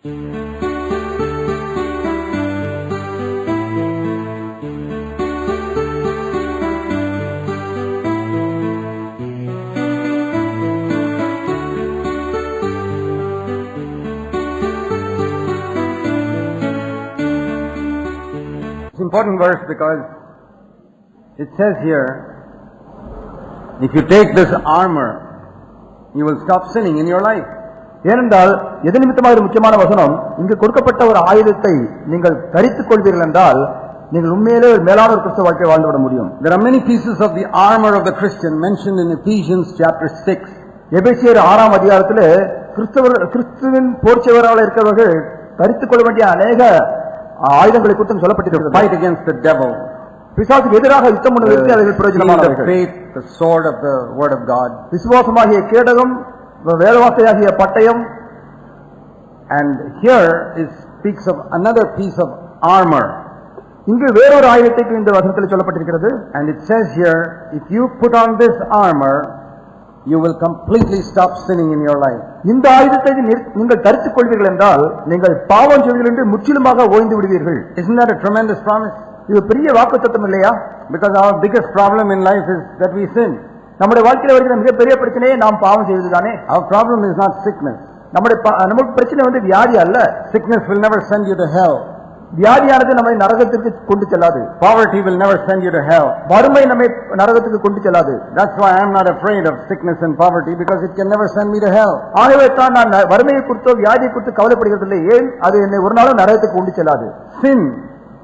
Important verse because it says here, if you take this armor, you will stop sinning in your life. ஏனென்றால் எது நிமித்தமாக ஒரு முக்கியமான வசனம், இங்கு கொடுக்கப்பட்ட ஒரு ஆயுதத்தை நீங்கள் தரித்துக் கொள்வீர்கள் என்றால் நீங்கள் உண்மையிலே ஒரு மேலான ஒரு கிறிஸ்தவ வாழ்க்கை வாழ்ந்துவிட முடியும். There are many pieces of the armor of the Christian mentioned in Ephesians chapter 6. எபேசியர் 6ஆம் அதிகாரத்திலே கிறிஸ்துவின் போர்ச்சவராக இருக்கிறவர்கள் தரித்துக் கொள்ள வேண்டிய அநேக ஆயுதங்களை குறித்து சொல்லப்பட்டிருக்கிறது. Fight against the devil. பிசாசுக்கு எதிராக யுத்தம் பண்ணுவதற்கு அவைகள் பிரயோஜனமானவைகள். Faith, the sword of the word of God. விசுவாசமாகிய கேடகம், வேதவார்த்தையாகிய பட்டயம். And here it speaks of another piece of armor. இங்கு வேறொரு ஆயுதத்தை இந்த வசனத்தில் சொல்லப்பட்டிருக்கிறது. And it says here, if you put on this armor, you will completely stop sinning in your life. இந்த ஆயுதத்தை நீங்கள் தரித்துக் கொள்வீர்கள் என்றால் நீங்கள் பாவம் செய்வதில் இருந்து முற்றிலுமாக ஓய்ந்து விடுவீர்கள். Isn't that a tremendous promise? இது பெரிய வாக்குத்தத்தம் இல்லையா? Because our biggest problem in life is that we sin. நம்முடைய வாழ்க்கையில் வருகிற மிகப்பெரிய பிரச்சனையே நாம் பாவம் செய்வதுதானே. Our problem is not sickness. நமக்கு பிரச்சனை வியாதி அல்ல. Sickness will never send you to hell. வியாதியானது நம்மை நரகத்திற்கு கொண்டு செல்லாது. Poverty will never send you to hell. வறுமை நம்மை நரகத்துக்கு கொண்டு செல்லாது. That's why I am not afraid of sickness and poverty, because it can never send me to hell. ஆகவே தான் நான் வறுமையை குறித்தோ வியாதியை குறித்து கவலைப்படுகிறதில்லை. ஏன்? அது என்னை ஒரு நாளும் நரகத்துக்கு கொண்டு செல்லாது. Sin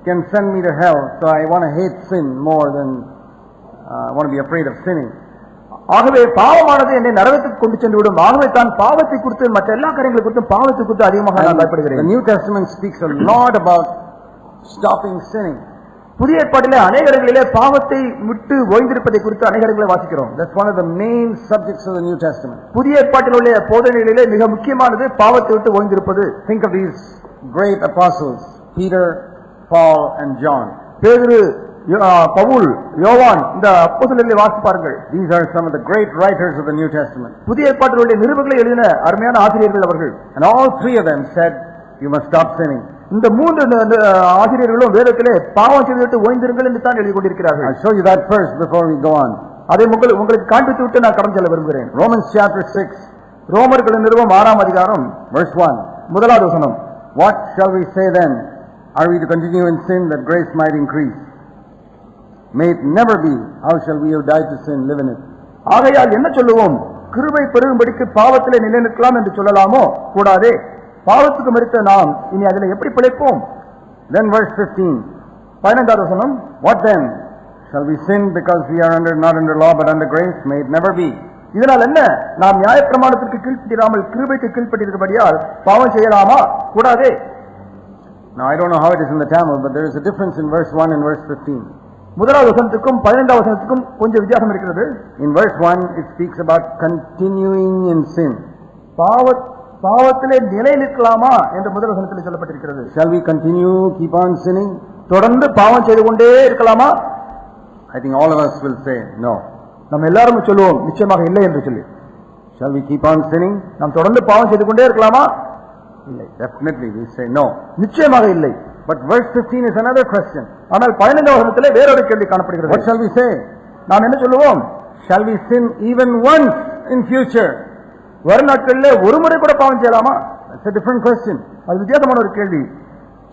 can send me to hell, so I want to hate sin more than I want to be afraid of sinning. ஆகவே பாவமானது என்னை நரகத்துக்கு கொண்டு சென்று விடும். ஆகவே தான் பாவத்தை குறித்து மற்ற எல்லா காரியங்களை குறித்தும் பாவத்தை குறித்து அதிகமாக நான் பயப்படுகிறேன். The New Testament speaks a lot about stopping sinning. புதிய ஏற்பாட்டிலே அநேக இடங்களிலே பாவத்தை விட்டு ஓய்ந்திருப்பதை குறித்து அநேக இடங்களை வாசிக்கிறோம். That's one of the main subjects of the New Testament. புதிய ஏற்பாட்டில் உள்ள போதனைகளிலே மிக முக்கியமானது பாவத்தை விட்டு ஓய்ந்திருப்பது. Think of these great apostles, Peter, Paul and John. பேதுரு, பவுல், யோவான், இந்த அப்போஸ்தலர்களை வாசித்து பாருங்கள். These are some of the great writers of the New Testament. புதிய ஏற்பாட்டில் உள்ள நிருபங்களை எழுதின அருமையான ஆசிரியர்கள் அவர்கள். And all three of them said, you must stop sinning. இந்த மூன்று ஆசிரியர்களும் வேதத்திலே பாவம் செய்துவிட்டு ஓய்ந்திருங்கள் என்று தான் எழுதி கொண்டிருக்கிறார்கள். I'll show you that first before we go on. அதை உங்களுக்கு காண்பித்து விட்டு நான் கடந்து செல்ல விரும்புகிறேன். Romans chapter 6. ரோமர்களின் நிருபம் 6ஆம் அதிகாரம் verse 1. முதலாவது வசனம். What shall we say then? Are we to continue in sin that grace might increase? May it never be. How shall we who died to sin live in it? ஆகையால் என்ன சொல்லுவோம்? கிருபை பெருகும்படிக்கு பாவத்திலே நிலைநிற்கலாம் என்று சொல்லலாமோ? கூடாதே. பாவத்துக்கு மரித்த நாம் இனி அதில் எப்படி பிழைப்போம்? Then verse 15. 15வது வசனம். What then? Shall we sin because we are not under law but under grace? May it never be. இதனால் என்ன? நாம் நியாயப்பிரமாணத்திற்கு கீழ்ப்படியாமல் கிருபைக்கு கீழ்ப்பட்டிருக்கிறபடியால் பாவம் செய்யலாமா? கூடாதே. Now I don't know how it is in the Tamil, but there is a difference in verse 1 and verse 15. முதலாவது வசனத்துக்கும் 15வது வசனத்துக்கும் கொஞ்சம் வித்தியாசம் இருக்கிறது. In verse 1 it speaks about continuing in sin. பாவத்திலே நிலை நிற்கலாமா என்று முதல் வசனத்தில் சொல்லப்பட்டிருக்கிறது. Shall we continue, keep on sinning? தொடர்ந்து பாவம் செய்து கொண்டே இருக்கலாமா? I think all of us will say no. நம்ம எல்லாரும் சொல்லுவோம் நிச்சயமாக இல்லை என்று சொல்லி. Shall we keep on sinning? நாம் தொடர்ந்து பாவம் செய்து கொண்டே இருக்கலாமா? இல்லை. Definitely we say no. நிச்சயமாக இல்லை. But verse 15 is another question. ஆனால் 15வது வசனத்திலே வேறொரு கேள்வி காணப்படுகிறது. What shall we say? நாம் என்ன சொல்லுவோம்? Shall we sin even once in future? வரும் நாட்களிலே ஒரு முறை கூட பாவம் செய்யலாமா? That's a different question. அது வித்தியாசமான ஒரு கேள்வி.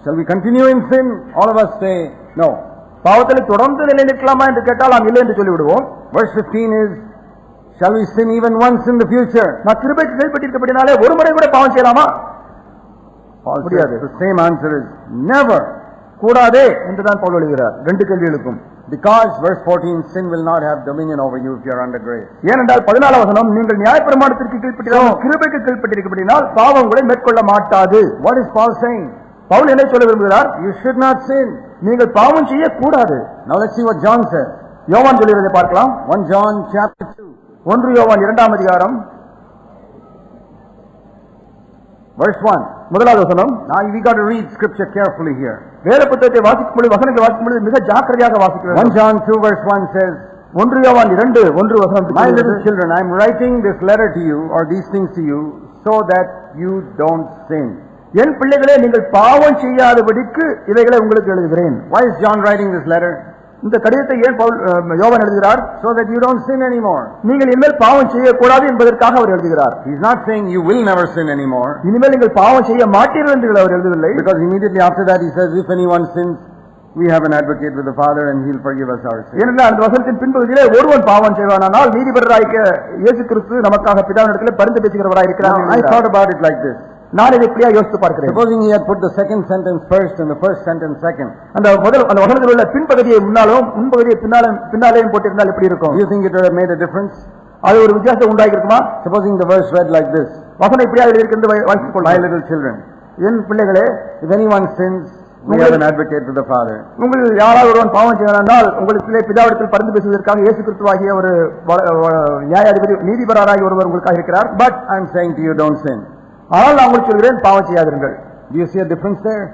Shall we continue in sin? All of us say no. பாவத்திலே தொடர்ந்து நிலை நிற்கலாமா என்று கேட்டால் நாம் இல்லை என்று சொல்லிவிடுவோம். Verse 15 is, shall we sin even once in the future? நான் கிருபைக்கு கீழ்ப்பட்டிருக்கிறபடினாலே ஒரு முறை கூட பாவம் செய்யலாமா? முடியாது. The same answer is never. கூடாதே என்றுதான் பவுல் எழுதுகிறார் ரெண்டு கேள்விகளுக்கும். Because verse 14, sin will not have dominion over you if you are under grace. ஏனென்றால் 14வது வசனம், நீங்கள் நியாயப்பிரமாணத்திற்கு கீழ்ப்பட்டிருந்தால் கிருபைக்கு கீழ்ப்பட்டிருக்கிறபடியால் பாவங்களை மேற்கொள்ள மாட்டாது. What is Paul saying? Pavul என்ன சொல்ல விரும்புகிறார்? You should not sin. நீங்கள் பாவம் செய்ய கூடாது. Now let's see what John says. யோவான் சொல்லுகிறதை பார்க்கலாம். 1 John chapter 2. 1 யோவான் 2ஆம் அதிகாரம் verse 1. முதலாவது வசனம். Now we got to read scripture carefully here. வேத புத்தகத்தை வாசிக்கும் பொழுது வசனங்களை வாசிக்கும் பொழுது மிக ஜாக்கிரதையாக வாசிக்க வேண்டும். 1 John 2 verse 1 says, 1 யோவான் 2:1 வசனம். My little children, I am writing this letter to you or these things to you so that you don't sin. என் பிள்ளைகளே நீங்கள் பாவம் செய்யாதபடிக்கு இவைகளை உங்களுக்கு எழுதுகிறேன். Why is John writing this letter? இந்த கடிதத்தை ஏன் யோவான் எழுதுகிறார்? So that you don't sin anymore. நீங்கள் இனிமேல் பாவம் செய்யக்கூடாது என்பதற்காக அவர் எழுதுகிறார். He is not saying you will never sin anymore. இனிமேல் நீங்கள் பாவம் செய்ய மாட்டீர்கள் என்று அவர் எழுதவில்லை. Because immediately after that he says, if anyone sins, we have an advocate with the Father and he'll forgive us our sins. ஏனென்றால் அந்த வசனத்தின் பின்பகுதியிலே ஒருவன் பாவம் செய்வானானால் நீதிபதியாகிய இயேசு கிறிஸ்து நமக்காக பிதாவினிடத்தில் பரிந்து பேசுகிறவராய் இருக்கிறார். I thought about it like this. நான் இதை இப்படியா யோசித்து பார்க்கிறேன். Supposing he had put the second sentence first and the first sentence second. அந்த வசனத்தில் உள்ள பின்பகுதியை முன்னாலும் முன்பகுதியை பின்னாலேயும் போட்டிருந்தால் எப்படி இருக்கும்? Do you think it would have made a difference? அது ஒரு வித்தியாசம் உண்டாகி இருக்குமா? Supposing the verse read like this. வசனம் இப்படியா இருக்கிறது வாசித்துக் கொள்ளுங்கள். My little children, என் பிள்ளைகளே, if anyone sins, we have an advocate with the Father. உங்களுக்கு யாராவது ஒருவன் பாவம் செய்தால் உங்களுக்கு பிதாவிடத்தில் பரிந்து பேசுவதற்காக இயேசு கிறிஸ்துவாகிய ஒரு நியாயாதிபதி நீதிபதியாகிய ஒருவர் உங்களுக்காக இருக்கிறார். But I am saying to you, don't sin. ஆனால் நான் உங்களுக்கு சொல்கிறேன், பாவம் செய்யாதீர்கள். Do you see a difference there?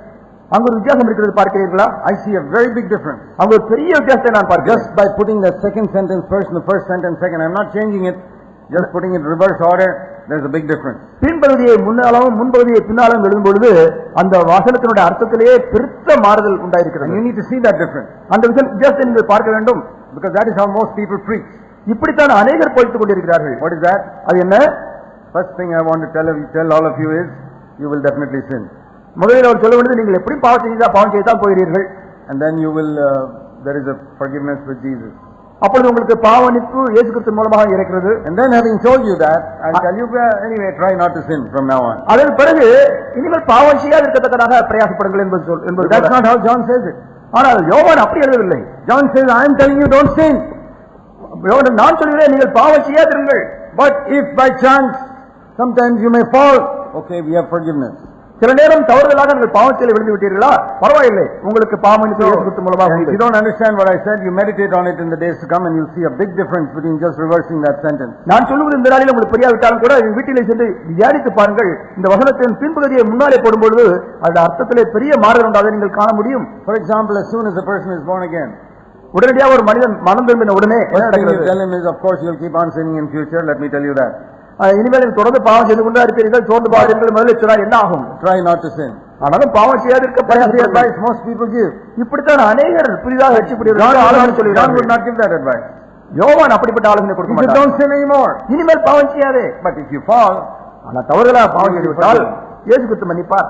அங்கு ஒரு வித்தியாசம் இருக்கிறது பார்க்கிறீர்களா? I see a very big difference. அங்கு ஒரு பெரிய வித்தியாசத்தை நான் பார்க்கிறேன். Just by putting the second sentence first and the first sentence second, I am not changing it. Just putting it reverse order, there's a big difference. பின்பகுதியை முன்னாலும் முன்பகுதியை பின்னாலும் எழுதும் பொழுது அந்த வசனத்தினுடைய அர்த்தத்திலேயே பெருத்த மாறுதல் உண்டாயிருக்கிறது. You need to see that difference. அந்த வித்தியாசத்தை நீங்கள் பார்க்க வேண்டும். Because that is how most people preach. இப்படித்தான் அநேகர் போதித்துக் கொண்டிருக்கிறார்கள். What is that? அது என்ன? First thing I want to tell all of you is, you will definitely sin. முதலில் அவர் சொல்ல வேண்டியது, நீங்கள் எப்படி பாவம் செய்தால் போகிறீர்கள். And then you will, there is a forgiveness with Jesus. அப்பொழுது உங்களுக்கு பாவமன்னிப்பு இயேசு கிறிஸ்து மூலமாக இருக்கிறது. And then having told you that, I'll tell you, anyway, try not to sin from now on. அதன் பிறகு இனிமேல் பாவம் செய்யாதிருக்கத்தக்கதாக பிரயாசப்படுங்கள் என்பது. That's not how John says it. ஆனால் யோவான் அப்படி எழுதவில்லை. John says, I am telling you, don't sin. நான் சொல்கிறேன், நீங்கள் பாவம் செய்யாதிருங்கள். But if by chance sometimes you may fall, okay, we have forgiveness. சில நேரம் தவறுதலாக நீங்கள் பாவத்தில் விழுந்து விட்டீர்களா? பரவாயில்லை, உங்களுக்கு பாவமன்னிப்பு இயேசு கிறிஸ்து மூலமாக உண்டு. If you don't understand what I said, you meditate on it in the days to come and you'll see a big difference between just reversing that sentence. நான் சொல்வது இந்த நாளில் உங்களுக்கு புரியாவிட்டாலும் கூட வீட்டிலே சென்று தியானித்து பாருங்கள். இந்த வசனத்தின் பின்பகுதியை முன்னாலே போடும்போது அந்த அர்த்தத்திலே பெரிய மாறுதல் உண்டாக நீங்கள் காண முடியும். For example, as soon as a person is born again, உடனடியாக ஒரு மனிதன் மனம் திரும்பின உடனே என்ன நடக்கிறது? Tell him is, of course you'll keep on sinning in future, let me tell you that. இனிமேல் தொடர்ந்து பாவம் செய்து கொண்டே இருப்பீர்கள், சோர்ந்து பாவீர்கள், முதலில் சொன்னால் என்ன ஆகும்? Try not to sin. ஆனாலும் பாவம் செய்யாதிருக்க advice most people give. இப்படித்தான் அநேகர் புதிதாக ரட்சிக்கப்படுகிறார்கள். ஆலோசனை சொல்கிறார்கள். God would not give that advice. யோவான் அப்படிப்பட்ட ஆலோசனை கொடுக்க மாட்டார். Don't sin anymore. இனிமேல் பாவம் செய்யாதே. But if you fall, ஆனா தவறுதலாக பாவம் செய்துவிட்டால் இயேசு கிறிஸ்து மன்னிப்பார்.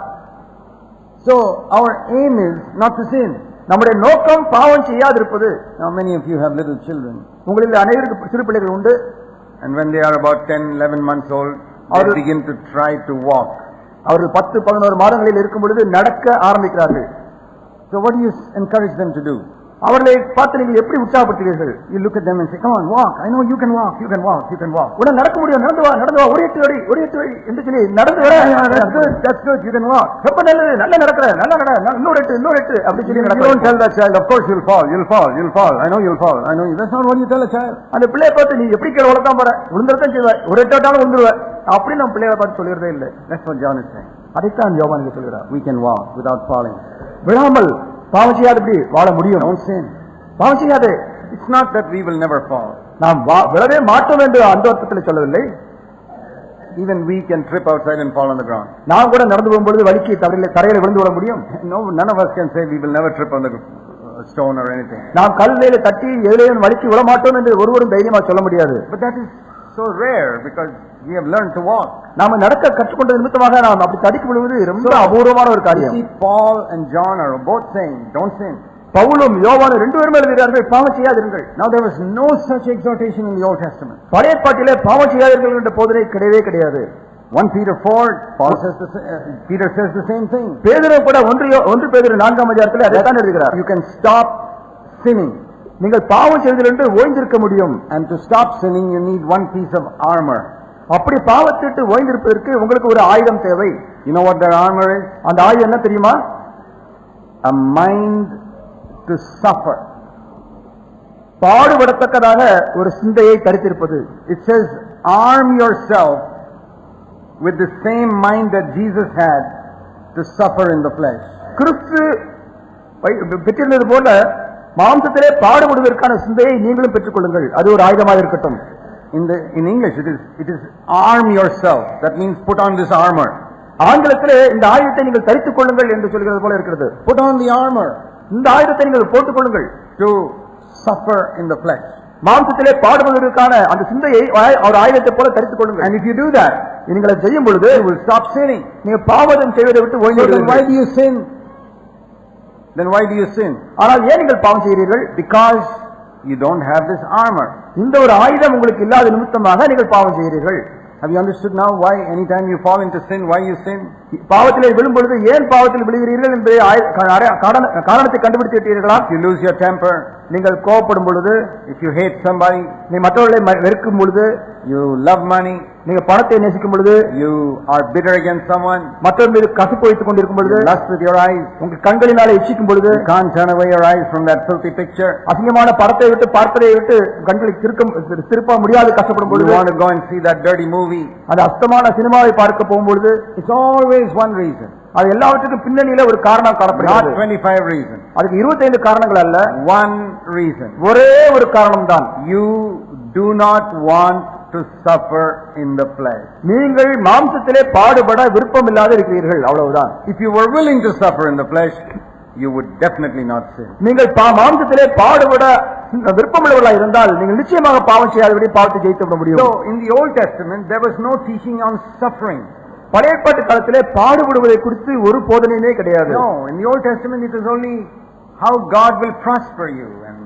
So our aim is not to sin. நம்முடைய நோக்கம் பாவம் செய்யாதிருப்பது. Now many of you have little children. உங்களில் அநேகருக்கு சிறு பிள்ளைகள் உண்டு. And when they are about 10, 11 months old, they begin to try to walk. அவர்கள் 10, 11 மாதங்களில் இருக்கும் பொழுது நடக்க ஆரம்பிக்கிறார்கள். So what do you encourage them to do? அவர்களை பார்த்து நீங்கள் எப்படி உற்சாகப்படுத்துவீர்கள்? You look at them and say, come on, walk. I know you can walk. You can walk. You can walk. உடனே நடக்க முடியும். நடந்து வா ஒரு எட்டு வழி என்று சொல்லி நடந்து வர. That's good. You can walk. ரொம்ப நல்லது. நல்லா நடக்கிற. நல்லா நட. இன்னொரு எட்டு அப்படி சொல்லி நடக்க. You don't tell that child, of course you'll fall. I know you'll fall. I know you. That's not what you tell a child. அந்த பிள்ளையை பார்த்து நீ எப்படி கீழே விழத்தான் போற, விழுந்துறதான் செய்வாய், ஒரு எட்டு வட்டாலும் விழுந்துருவ அப்படி நம்ம பிள்ளையை பார்த்து சொல்லிடுறதே இல்லை. That's what John is saying. அதைத்தான் யோவான் சொல்கிறார். We can walk without falling. விழாமல் பாவம் செய்யாதபடி வாழ முடியும். Don't sin. பாவம் செய்யாதே. It's not that we will never fall. நாம் விழவே மாட்டோம் என்று அந்த அர்த்தத்தில் சொல்லவில்லை. Even we can trip outside and fall on the ground. நாம் கூட நடந்து போகும்போது வலிக்கு தரையில விழுந்து விட முடியும். No, none of us can say we will never trip on the stone or anything. நாம் கல்லையில தட்டி எதிலேயும் வலிக்கு விழ மாட்டோம் என்று ஒருவரும் தைரியமா சொல்ல முடியாது. But that is so rare because we have learned to walk. நாம நடக்க கற்றுக்கொண்ட நிமித்தமாக நாம் அப்படி தடிக்கு விழுவது ரொம்ப அபூர்வமான ஒரு காரியம். See, Paul and John are both saying, don't sin. பவுலும் யோவானும் ரெண்டு பேரும் எழுதுகிறார்கள், பாவம் செய்யாதீர்கள். Now there was no such exhortation in the Old Testament. பழைய ஏற்பாட்டிலே பாவம் செய்யாதீர்கள் என்ற போதனை கிடையவே கிடையாது. 1 Peter 4, Peter says the same thing. பேதுரு கூட 1 பேதுரு 4ஆம் அதிகாரத்திலே அதைத்தான் எழுதுகிறார். You can stop sinning. நீங்கள் பாவம் செய்வதில் என்று ஓய்ந்திருக்க முடியும். And to stop sinning you need one piece of armor. அப்படி பாவத்திட்டு ஓய்ந்திருப்பதற்கு உங்களுக்கு ஒரு ஆயுதம் தேவை. You know what their armor is? அந்த ஆயுதம் என்ன தெரியுமா? A mind to suffer. பாடுபடத்தக்கதாக ஒரு சிந்தையை தரித்திருப்பது. It says arm yourself with the same mind that Jesus had to suffer in the flesh. கிறிஸ்து பெற்றிருந்தது போல மாம்சத்திலே பாடுபடுவதற்கான சிந்தையை நீங்களும் பெற்றுக் கொள்ளுங்கள். அது ஒரு ஆயுதமாக இருக்கட்டும். In English it is arm yourself. That means put on this armor. ஆங்கிலத்திலே இந்த ஆயுதத்தை நீங்கள் தரித்துக் கொள்ளுங்கள் என்று சொல்கிறது போல இருக்கிறது. Put on the armor. இந்த ஆயுதத்தை நீங்கள் போட்டுக் கொள்ளுங்கள். To suffer in the flesh. மாம்சத்திலே பாடுபடுவதற்கான அந்த சிந்தையை ஒரு ஆயுதத்தை போல தரித்துக் கொள்ளுங்கள். And if you do that, நீங்கள் அதை செய்யும் பொழுது you will stop sinning. நீங்க பாவம் செய்வதை விட்டு ஓய்ந்து விடுவீர்கள். Why do you sin? Then why do you sin? ஆனால் ஏன் நீங்கள் பாவம் செய்கிறீர்கள்? Because you don't have this armor. இந்த ஒரு ஆயுதம் உங்களுக்கு இல்லாத நிமித்தமாக நீங்கள் பாவம் செய்கிறீர்கள். Have you understood now why anytime you fall into sin, why you sin? பாவத்திலே விழும் பொழுது ஏன் பாவத்தில் விழுகிறீர்கள் என்பதை காரணத்தை கண்டுபிடித்து விட்டீர்களா? If you lose your temper, நீங்கள் கோபப்படும் பொழுது, if you hate somebody, நீ மற்றவர்களை வெறுக்கும் பொழுது, you love money, நீங்க பணத்தை நேசிக்கும் பொழுது, you are bitter against someone, மற்றவர் மீது கசப்பு வைத்துக் கொண்டிருக்கும் பொழுது, you lust with your eyes, உங்கள் கண்களினாலே இச்சிக்கும் பொழுது, you can't turn away your eyes from that filthy picture, அசிங்கமான படத்தை விட்டு பார்ப்பதை விட்டு கண்களை திருப்ப முடியாது கஷ்டப்படும் பொழுது, you want to go and see that dirty movie, அந்த அஸ்தமான சினிமாவை பார்க்க போகும்பொழுது, it's always one reason. அது எல்லாவற்றுக்கும் பின்னணியில ஒரு காரணம் காணப்படுகிறது. Not 25 reasons. அதுக்கு 25 காரணங்கள் அல்ல, one reason. ஒரே ஒரு காரணம் தான். You do not want to suffer in the flesh. நீங்கள் மாம்சத்திலே பாடுபட விருப்பம் இல்லாத இருக்கிறீர்கள், அவ்வளவுதான். If you were willing to suffer in the flesh, you would definitely not sin. நீங்கள் மாம்சத்திலே பாடுபட விருப்பமுள்ளவர்களாக இருந்தால் நீங்கள் நிச்சயமாக பாவம் செய்யாதபடி பாவத்தை ஜெயித்து விட முடியும். So in the Old Testament there was no teaching on suffering. பழைய ஏற்பாட்டு காலத்திலே பாடுபடுவதை குறித்து ஒரு போதனையே கிடையாது. No, in the Old Testament it is only how God will prosper you and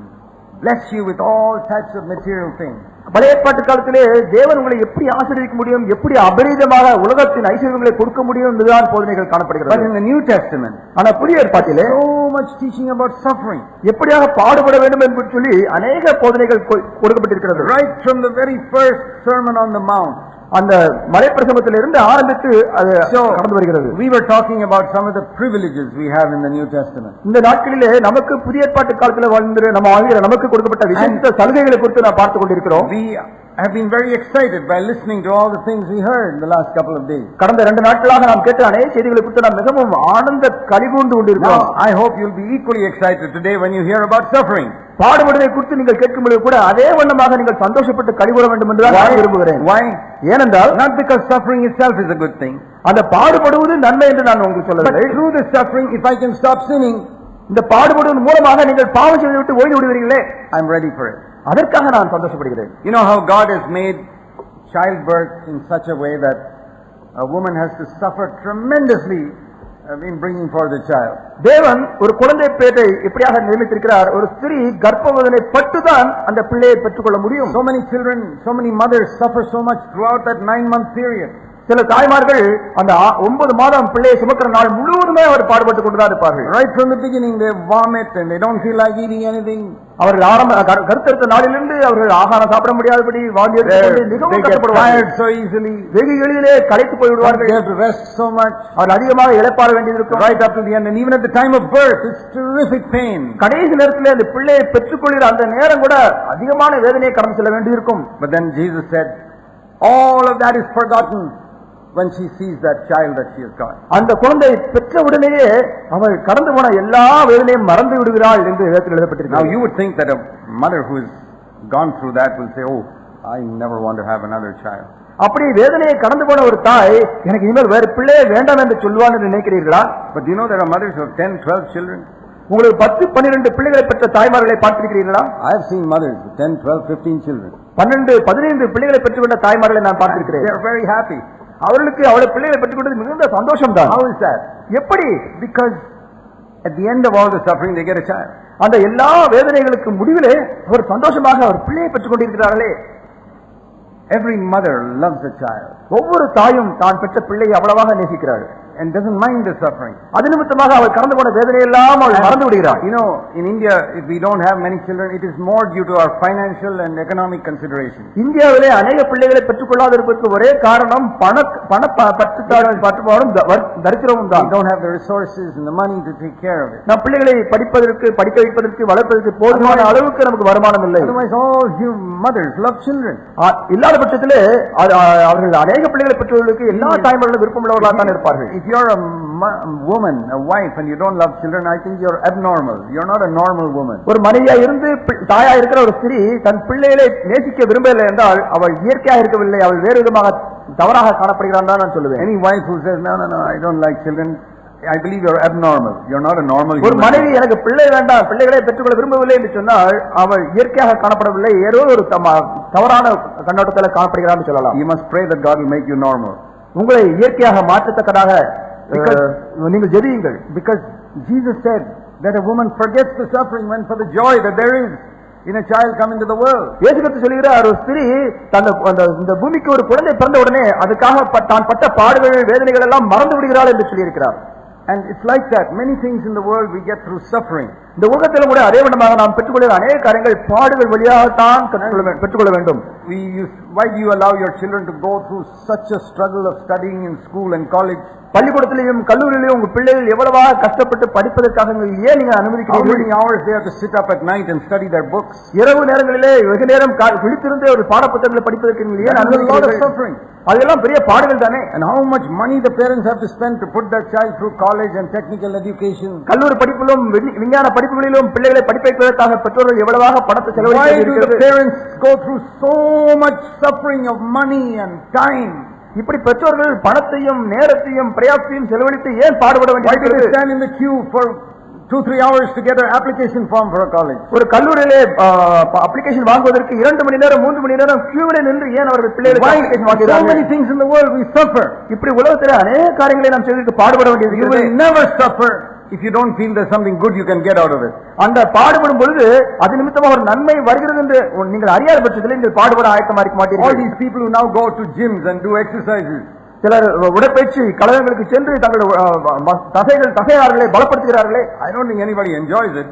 bless you with all types of material things. பழைய ஏற்பாட்டு காலத்திலே தேவன் உங்களை எப்படி ஆசீர்வதிக்க முடியும், எப்படி அபரிதமாக உலகத்தின் ஐஸ்வர்யங்களை கொடுக்க முடியும் என்பதுதான் போதனைகள் காணப்படுகிறது. But in the New Testament, ஆனா புதிய ஏற்பாட்டிலே so much teaching about suffering. எப்படியாக பாடுபட வேண்டும் என்று சொல்லி அநேக போதனைகள் கொடுக்கப்பட்டிருக்கிறது. Right from the very first Sermon on the Mount, அந்த மலைப்பிரசங்கத்திலிருந்து ஆரம்பித்து அது நடந்து வருகிறது. We were talking about some of the privileges we have in the New Testament. இந்த நாட்களிலே நமக்கு புதிய ஏற்பாட்டு காலத்தில் வாழ்ந்து நமக்கு கொடுக்கப்பட்ட விசேஷ சலுகைகளை குறித்து நாம் பார்த்துக் கொண்டிருக்கிறோம். We have been very excited by listening to all the things we heard in the last couple of days. கடந்த 2 நாட்களாக நாம் கேட்ட அநேக செய்திகளை குறித்து நாம் மிகவும் ஆனந்த கலிகூர்ந்து கொண்டிருக்கிறோம். I hope you'll be equally excited today when you hear about suffering. பாடுபடுவதை குறித்து நீங்கள் கேட்கும்போது கூட அதே வண்ணமாக நீங்கள் சந்தோஷப்பட்டு கலிகூற வேண்டும் என்று நான் விரும்புகிறேன். Why? ஏனென்றால் not because suffering itself is a good thing. அந்த பாடுபடுவது நன்மை என்று நான் உங்களுக்கு சொல்லவில்லை. But through this suffering, if I can stop sinning, இந்த பாடுபடுவதன் மூலமாக நீங்கள் பாவம் செய்வதை விட்டு ஓய்ந்து விடுவீர்களே, I'm ready for it. அதற்காக நான் சந்தோஷப்படுகிறேன். You know how God has made childbirth in such a way that a woman has to suffer tremendously in bringing forth a child. தேவன் ஒரு குழந்தை பேட்டை எப்படியாக நியமித்திருக்கிறார். ஒரு ஸ்திரீ கர்ப்பவதனை பட்டுதான் அந்த பிள்ளையை பெற்றுக்கொள்ள முடியும். So many children, so many mothers suffer so much throughout that 9-month period. சில தாய்மார்கள் அந்த 9 மாதம் பிள்ளையை சுமக்கிற நாள் முழுவதுமே அவர் பாடுபட்டுக் கொண்டுதான் இருப்பார்கள். Right from the beginning they vomit and they don't feel like eating anything. அவர்கள் கருத்தெடுத்த நாளிலிருந்து அவர்கள் ஆகாரம் சாப்பிட முடியாதபடி வாந்தி எடுத்துக்கொண்டு மிகவும் கஷ்டப்படுவார்கள். So easily, வெகு எளிதிலே களைத்து போய்விடுவார்கள். They have to rest so much. அவர்கள் அதிகமாக இளைப்பாற வேண்டியிருக்கும். Right up to the end, and even at the time of birth, it's terrific pain. கடைசி நேரத்தில் அந்த பிள்ளையை பெற்றுக்கொள்கிற அந்த நேரம் கூட அதிகமான வேதனையை கடந்து செல்ல வேண்டியிருக்கும். But then Jesus said, all of that is forgotten when she sees that child that she has got. அந்த குழந்தை பெற்ற உடனேயே அவள் கடந்து போன எல்லா வேதனையும் மறந்து விடுகிறாள் என்று வேதத்தில் எழுதப்பட்டிருக்கிறது. Now you would think that a mother who has gone through that will say, oh, I never want to have another child. அப்படி வேதனையை கடந்து போன ஒரு தாய் எனக்கு இனிமேல் வேறு பிள்ளையே வேண்டாம் என்று சொல்வான் என்று நினைக்கிறீர்களா? But you know there are mothers who have 10, 12 children. உங்களுக்கு 10, 12 பிள்ளைகளை பெற்ற தாய்மார்களை பார்த்திருக்கிறீர்களா? I have seen mothers with 10, 12, 15 children. 12, 15 பிள்ளைகளை பெற்றுக்கொண்ட தாய்மார்களை நான் பார்த்திருக்கிறேன். They are very happy. அவர்களுக்கு அவளை பிள்ளைகளை பெற்றுக்கொண்டது மிகுந்த சந்தோஷம் தான். How is that? எப்படி? Because at the end of all the suffering they get a child. அந்த எல்லா வேதனைகளுக்கு முடிவிலே அவர் சந்தோஷமாக அவர் பிள்ளையை பெற்றுக் கொண்டிருக்கிறார்களே. Every mother loves a child. ஒவ்வொரு தாயும் தான் பெற்ற பிள்ளையை அவ்வளவாக நேசிக்கிறாள். And doesn't mind the suffering. அது நிமித்தமாக அவள் கடந்து போன வேதனை எல்லாம் அவள் மறந்து விடுகிறாள். You know, in India, if we don't have many children, it is more due to our financial and economic considerations. இந்தியாவிலே அநேக பிள்ளைகளை பெற்றுக்கொள்ளாத இருப்பதற்கு ஒரே காரணம் பண பற்றுபாடும் தரித்திரமும் தான். We don't have the resources and the money to take care of it. நம் பிள்ளைகளை படிக்க வைப்பதற்கு வளர்ப்பதற்கு போதுமான அளவுக்கு நமக்கு வருமானம் இல்லை. Otherwise all you mothers love children. இல்லாத பட்சத்திலே அவர்கள் அநேக பிள்ளைகளை பெற்றவர்களுக்கு எல்லா தாய்மார்களும் விருப்பமுள்ளவர்களாக தான் இருப்பார்கள். If you are a woman, a wife, and you don't love children, I think you are abnormal. You are not a normal woman. ஒரு மனைவியா இருந்து தாயா இருக்கிற ஒரு ஸ்திரீ தன் பிள்ளைகளை நேசிக்க விரும்பவில்லை என்றால் அவள் இயற்கையாக இருக்கவில்லை, அவள் வேறு விதமாக தவறாக காணப்படுகிறான் தான் நான் சொல்லுவேன். Any wife who says, no, I don't like children, I believe you're abnormal. You're not a normal ஒரு human. மனைவி எனக்கு பிள்ளை வேண்டாம், பிள்ளைகளை பெற்றுக்கொள்ள விரும்பவில்லை என்று சொன்னால் அவள் இயற்கையாக காணப்படவில்லை, ஏதோ ஒரு தவறான கண்ணோட்டத்தில் காணப்படுகிறான்னு சொல்லலாம். You must pray that God will make you normal. உங்களை இயற்கையாக மாற்றத்தக்கதாக நீங்கள் ஜெபியுங்கள். Because Jesus said that a woman forgets the suffering when for the joy that there is in a child coming to the world. இயேசு கிறிஸ்து சொல்கிறார், ஒரு ஸ்திரீ இந்த பூமிக்கு ஒரு குழந்தை பிறந்த உடனே அதுக்காக தான் பட்ட பாடுகள் வேதனைகள் எல்லாம் மறந்து விடுகிறாள் என்று சொல்லியிருக்கிறார். And it's like that. Many things in the world we get through suffering. இந்த உலகத்திலும் கூட அதே விதமாக நாம் பெற்றுக்கொள்கிற அநேக காரியங்கள் பாடுகள் வழியாகத்தான் பெற்றுக்கொள்ள வேண்டும். Why do you allow your children to go through such a struggle of studying in school and college? பள்ளிக்கூடத்திலேயும் கல்லூரியிலேயும் உங்க பிள்ளைகள் எவ்வளவாக கஷ்டப்பட்டு படிப்பதற்காக ஏன் நீங்க அனுமதிக்கிறீர்கள்? How many hours they have to sit up at night and study their books? இரவு நேரங்களிலே வெகு நேரம் விழித்திருந்தே ஒரு பாடப்புத்தகங்களை படிப்பதற்கு நீங்கள் ஏன் அனுமதிக்கிறீர்கள்? அதெல்லாம் பெரிய பாடுகள் தானே. And how much money the parents have to spend to put their child through college and technical education? கல்லூரி படிப்பிலும் விஞ்ஞான படிப்புகளிலும் பிள்ளைகளை படிக்க வைப்பதற்காக பெற்றோர்கள் எவ்வளவாக பணத்தை செலவழிக்கிறார்கள்? Why do the parents go through so much suffering of money and time? இப்படி பெற்றோர்கள் பணத்தையும் நேரத்தையும் பிரயாசத்தையும் செலவழித்து ஏன் பாடுபட வேண்டியிருக்கிறது? Why do they stand in the queue for 2-3 hours to get an application form for a college? ஒரு கல்லூரியிலே அப்ளிகேஷன் வாங்குவதற்கு 2 மணி நேரம் 3 மணி நேரம் queueல நின்று ஏன் அவர்கள் பிள்ளைகளுக்கு அப்ளிகேஷன் வாங்குகிறார்கள்? So many things in the world we suffer. இப்படி உலகத்திலே அநேக காரியங்களை நாம் செய்வதற்கு பாடுபட வேண்டியிருக்கிறது. You will never suffer if you don't feel there's something good you can get out of it. அந்த பாடுபடும் பொழுது அது நிமித்தமாக ஒரு நன்மை வருகிறது என்று நீங்கள் அறியாத பட்சத்தில் நீங்கள் பாடுபட ஆயத்தமா இருக்க மாட்டீர்கள். All these people who now go to gyms and do exercises, சிலர் உடற்பயிற்சி கழகங்களுக்கு சென்று தங்களுடைய தசையார்களை பலப்படுத்துகிறார்களே. I don't think anybody enjoys it.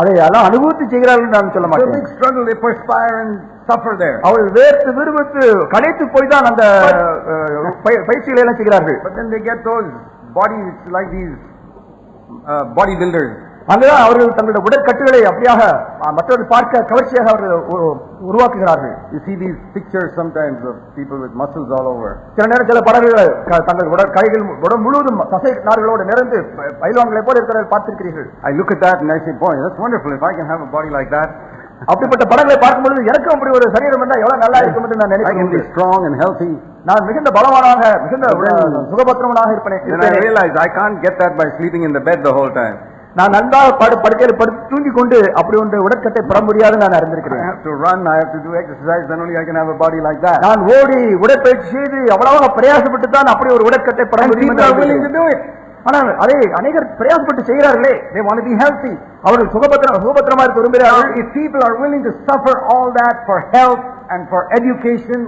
அதை எல்லாம் அனுபவித்து செய்கிறார்கள் நான் சொல்ல மாட்டேன். Big struggle, they perspire and suffer there. அவர்கள் வேர்த்து விறுவிறுத்து களைத்து போய் தான் அந்த பயிற்சிகளை எல்லாம் செய்கிறார்கள். But then they get those bodies like these bodybuilders. அங்கதான் அவர்கள் தங்களுடைய உடற்கட்டுகளை அப்படியாக மற்றவர்கள் பார்க்க கவர்ச்சியாக அவர்கள் உருவாக்குகிறார்கள். You see these pictures sometimes of people with muscles all over. சில நேரம் சில படங்களை தங்கள் கைகள் உடம்பு முழுவதும் தசை நார்களோடு நிறைந்து பயில்வான்களை போல இருக்கிறதை பார்த்திருக்கிறீர்கள். I look at that and I say, boy, that's wonderful. If I can have a body like that. அப்படிப்பட்ட படங்களை பார்க்கும் பொழுது எனக்கும் அப்படி ஒரு சரீரம் இருந்தால் எவ்வளவு நல்லா இருக்கும் என்று நான் நினைக்கிறேன். I can be strong and healthy. நான் மிகுந்த பலவானாக மிகுந்த சுகபத்திரமாக இருப்பேன். I realize I can't get that by sleeping in the bed the whole time. நான் நன்றாக படுக்கையில் படுத்து தூங்கிக் கொண்டு அப்படி ஒன்று உடற்கட்டை பெற முடியாது நான் அறிந்திருக்கிறேன். I have to run, I have to do exercise, then only I can have a body like that. நான் ஓடி உடற்பயிற்சி செய்து அவ்வளவு பிரயாசப்பட்டு தான் அப்படி ஒரு உடற்கட்டை பெற முடியும். People are willing to do it. ஆனால் அதை அநேகர் பிரயாசப்பட்டு செய்கிறார்களே. They want to be healthy. அவர்கள் சுகபத்திரமாக இருக்க விரும்புகிறார்கள். If people are willing to suffer all that for health and for education,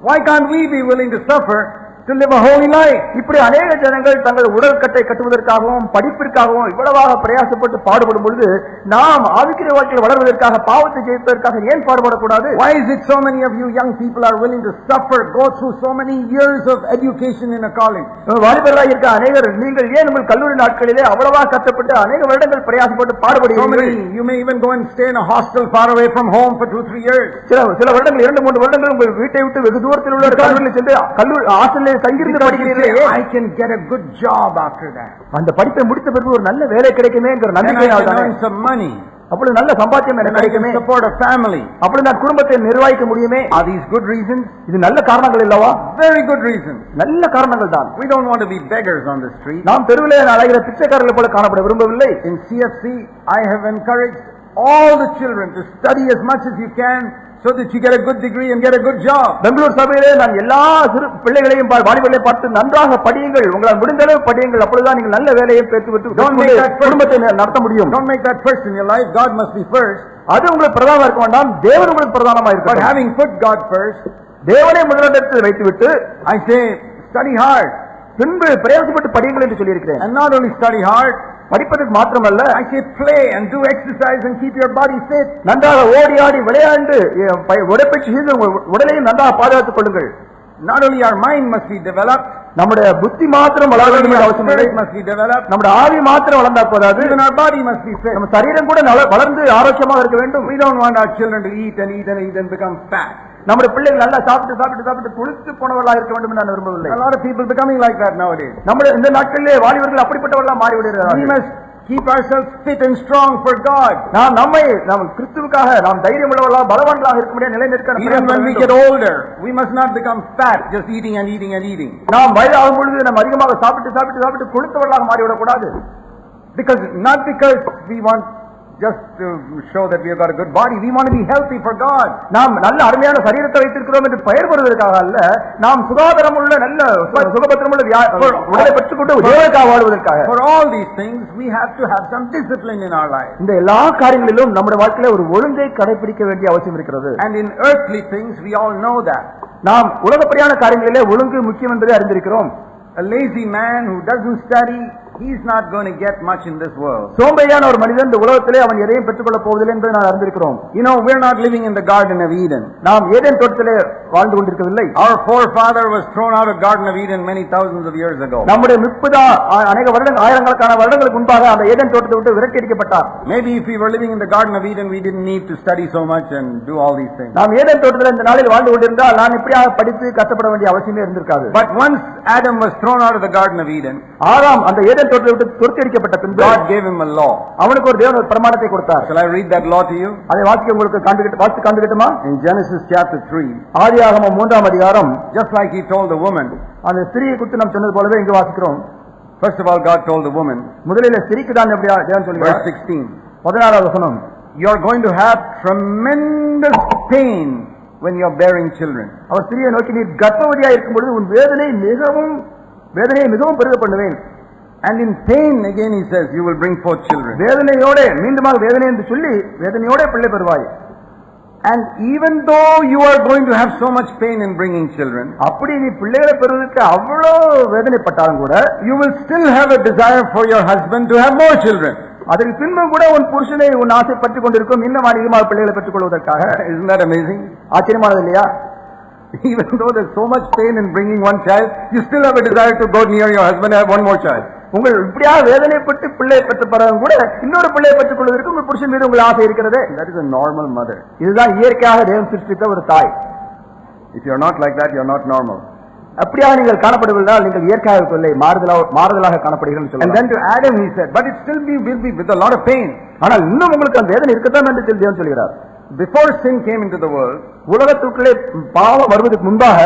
why can't we be willing to suffer to live a holy life? இப்படி அநேக ஜனங்கள் தங்கள் உடற்கட்டை கட்டுவதற்காகவும் படிப்பிற்காகவும் இவ்வளவாக பிரயாசப்பட்டு பாடுபடும் பொழுது நாம் ஆவிக்குரிய வாழ்க்கையில் வளர்வதற்காக பாவத்தை ஜெயிப்பதற்காக ஏன் பாடுபடக்கூடாது? Why is it so many of you young people are willing to suffer, go through so many years of education in a college? வாலிபர்களாக இருக்க அநேகர் நீங்கள் ஏன் உங்கள் கல்லூரி நாட்களிலே அவ்வளவாக கஷ்டப்பட்டு அநேக வருடங்கள் பிரயாசப்பட்டு பாடுபடுகிறீர்கள்? You may even go and stay in a hostel far away from home for 2-3 years. சில வருடங்கள் 2-3 வருடங்கள் உங்கள் வீட்டை விட்டு வெகு தூரத்தில் உள்ள கல்லூரியில் சென்று கல்லூரி ஹாஸ்டலில் தங்கியிருந்து படிக்கிறீர்கள். I can get a good job after that. அந்த படிப்பை முடித்த பிறகு ஒரு நல்ல வேலை கிடைக்குமே என்கிற நம்பிக்கையால் தான் earn some money. அப்பொழுது நல்ல சம்பாத்தியம் எனக்கு கிடைக்குமே. Support a family. அப்பொழுது நான் குடும்பத்தை நிர்வகிக்க முடியுமே. Are these good reasons? இது நல்ல காரணங்கள் இல்லவா? Very good reasons. நல்ல காரணங்கள் தான். We don't want to be beggars on the street. நாம் தெருவிலே அலைகிற பிச்சைக்காரர்களை போல காணப்பட விரும்பவில்லை. In CFC I have encouraged all the children to study as much as you can so that you get a good degree and get a good job. Bangalore சபையிலே நான் எல்லா சிறு பிள்ளைகளையும் வாலிபர்களையும் பார்த்து நன்றாக படியுங்கள், உங்களால் முடிந்த அளவு படியுங்கள், அப்பொழுதுதான் நீங்கள் நல்ல வேலையை பெற்றுவிட்டு குடும்பத்தை நடத்த முடியும். Don't make that first in your life. God must be first. அது உங்களுக்கு பிரதானமா இருக்க வேண்டாம், தேவன் உங்களுக்கு பிரதானமா இருக்க. But having put God first, தேவனை முதலிடத்தில் வைத்துவிட்டு I say study hard. பின்பு பிரயாசப்பட்டு படியுங்கள் என்று சொல்லியிருக்கிறேன். And not only study hard, படிப்பதற்கு மாத்திரமல்ல, I say play and do exercise and keep your body fit. நன்றாக ஓடி ஆடி விளையாண்டு உடற்பயிற்சி செய்து உடலையும் நன்றாக பாதுகாத்துக் கொள்ளுங்கள். Not only our mind must be developed, நம்முடைய புத்தி மாத்திரம் வளர வேண்டிய அவசியம் இல்லை. Must be developed. நம்முடைய ஆவி மாத்திரம் வளர்ந்தா போதாது. Even our body must be fit. நம்ம சரீரம் கூட வளர்ந்து ஆரோக்கியமாக இருக்க வேண்டும். We don't want our children to eat and eat and eat and become fat. நம்முடைய பிள்ளைகள் நல்லா சாப்பிட்டு புளித்து போனவர்களாக இருக்க வேண்டும் என்று நான் விரும்பவில்லை. A lot of people becoming like that nowadays. நம்முடைய இந்த நாட்களிலே வாலிபர்கள் அப்படிப்பட்டவர்களாக மாறி விடுகிறார்கள். We must keep ourselves fit and strong for God. நாம் கிறிஸ்துவுக்காக நாம் தைரியமுள்ளவர்களாக பலவான்களாக இருக்க முடியாத நிலை நிற்க Even when we get older, we must not become fat, just eating and eating and eating. நாம் வயதாகும் பொழுது நாம் அதிகமாக சாப்பிட்டு கொழுத்தவர்களாக மாறிவிடக் கூடாது. Not because we want just to show that we have got a good body. We want to be healthy for God. நாம் நல்ல அருமையான சரீரத்தை வைத்திருக்கிறோம் என்று பெயர் பெறுவதற்காக அல்ல, நாம் சுகாதாரமுள்ள நல்ல சுகபத்திரமுள்ள உடலை பெற்றுக்கொண்டு தேவனுக்காக வாழ்வதற்காக. For all these things we have to have some discipline in our life. இந்த எல்லா காரியங்களிலும் நம்முடைய வாழ்க்கையில ஒரு ஒழுங்கை கடைபிடிக்க வேண்டிய அவசியம் இருக்கிறது. And in earthly things we all know that. நாம் உலகப்படியான காரியங்களிலே ஒழுங்கு முக்கியம் என்பதை அறிந்திருக்கிறோம். A lazy man who doesn't study, he's not going to get much in this world. சோம்பேறியான ஒரு மனிதன் இந்த உலகத்திலே அவன் எதையும் பெற்றுக்கொள்ள போவதில்லை என்பதை நான் அறிந்திருக்கிறோம். You know, we're not living in the Garden of Eden. நாம் ஏதேன் தோட்டத்திலே வாழ்ந்து கொண்டிருக்கவில்லை. Our forefather was thrown out of Garden of Eden many thousands of years ago. நம்முடைய 30 அநேக வருடங்கள் ஆயிரக்கணக்கான வருடங்களுக்கு முன்பாக அந்த ஏதேன் தோட்டத்தை விட்டு விரட்டி அடிக்கப்பட்டார். Maybe if we were living in the Garden of Eden, we didn't need to study so much and do all these things. நாம் ஏதேன் தோட்டத்தில் இந்த நாளில் வாழ்ந்து கொண்டிருந்தால் நான் இப்படியாக படித்து கஷ்டப்பட வேண்டிய அவசியமே இருந்திருக்காது. But once Adam was thrown out of the Garden of Eden, ஆதாம் அந்த ஏதேன் தோட்டத்தை விட்டு துரத்தி அடிக்கப்பட்ட பின்பு God gave him a law. அவனுக்கு ஒரு தேவன் ஒரு பிரமாணத்தை கொடுத்தார். Shall I read that law to you? அதை வாசிக்க உங்களுக்கு காண்பிக்கட்டுமா? In Genesis chapter 3, ஆதியாகமம் 3ஆம் அதிகாரம், just like he told the woman, அந்த ஸ்திரியை குறித்து நாம் சொன்னது போலவே இங்கு வாசிக்கிறோம். first of all God told the woman, முதலில் ஸ்திரிக்கு தான் எப்படி தேவன் சொல்கிறார். verse 16, 16வது வசனம், you are going to have tremendous pain when you are bearing children. அவர் ஸ்திரியை நோக்கி, நீ கர்ப்பவதியாக இருக்கும் பொழுது உன் வேதனையை மிகவும் பெருக பண்ணுவேன். And in pain again he says you will bring forth children. வேதனையோட மீண்டுமாக வேதனை என்று சொல்லி வேதனையோட பிள்ளை பெறுவாய். And even though you are going to have so much pain in bringing children, அப்படி நீ பிள்ளைகளை பெறுவதற்கு அவ்வளவு வேதனைப்பட்டாலும் கூட, you will still have a desire for your husband to have more children. அதற்கு பின்பு கூட உன் புருஷனை உன் ஆசை பற்றிக் கொண்டிருக்கும் இன்னும் அதிகமாக பிள்ளைகளை பெற்றுக் கொள்வதற்காக. Isn't that amazing? ஆச்சரியமானது இல்லையா? Even though there's so much pain in bringing one child, you still have a desire to go near your husband and have one more child. உங்கள் இப்படியா வேதனைப்பட்டு பிள்ளை பெற்ற பிறகு கூட இன்னொரு பிள்ளையை பெற்றுக் கொள்வதற்கு உங்கள் புருஷன் மீது உங்களுக்கு ஆசை இருக்கிறது. That is a normal mother. இதுதான் இயற்கையாக தேவன் சிருஷ்டித்த ஒரு தாய். If you are not like that, you are not normal. அப்படியாக நீங்கள் காணப்படுவதால் நீங்கள் இயற்கையாக இல்லை, மாறுதலாக காணப்படுகிறீர்கள். And then to Adam he said, but it still will be with a lot of pain. ஆனால் இன்னும் உங்களுக்கு அந்த வேதனை இருக்கத்தான் என்று தேவன் சொல்கிறார். Before sin came into the world, உலகத்துக்குள்ளே பாவம் வருவதற்கு முன்பாக,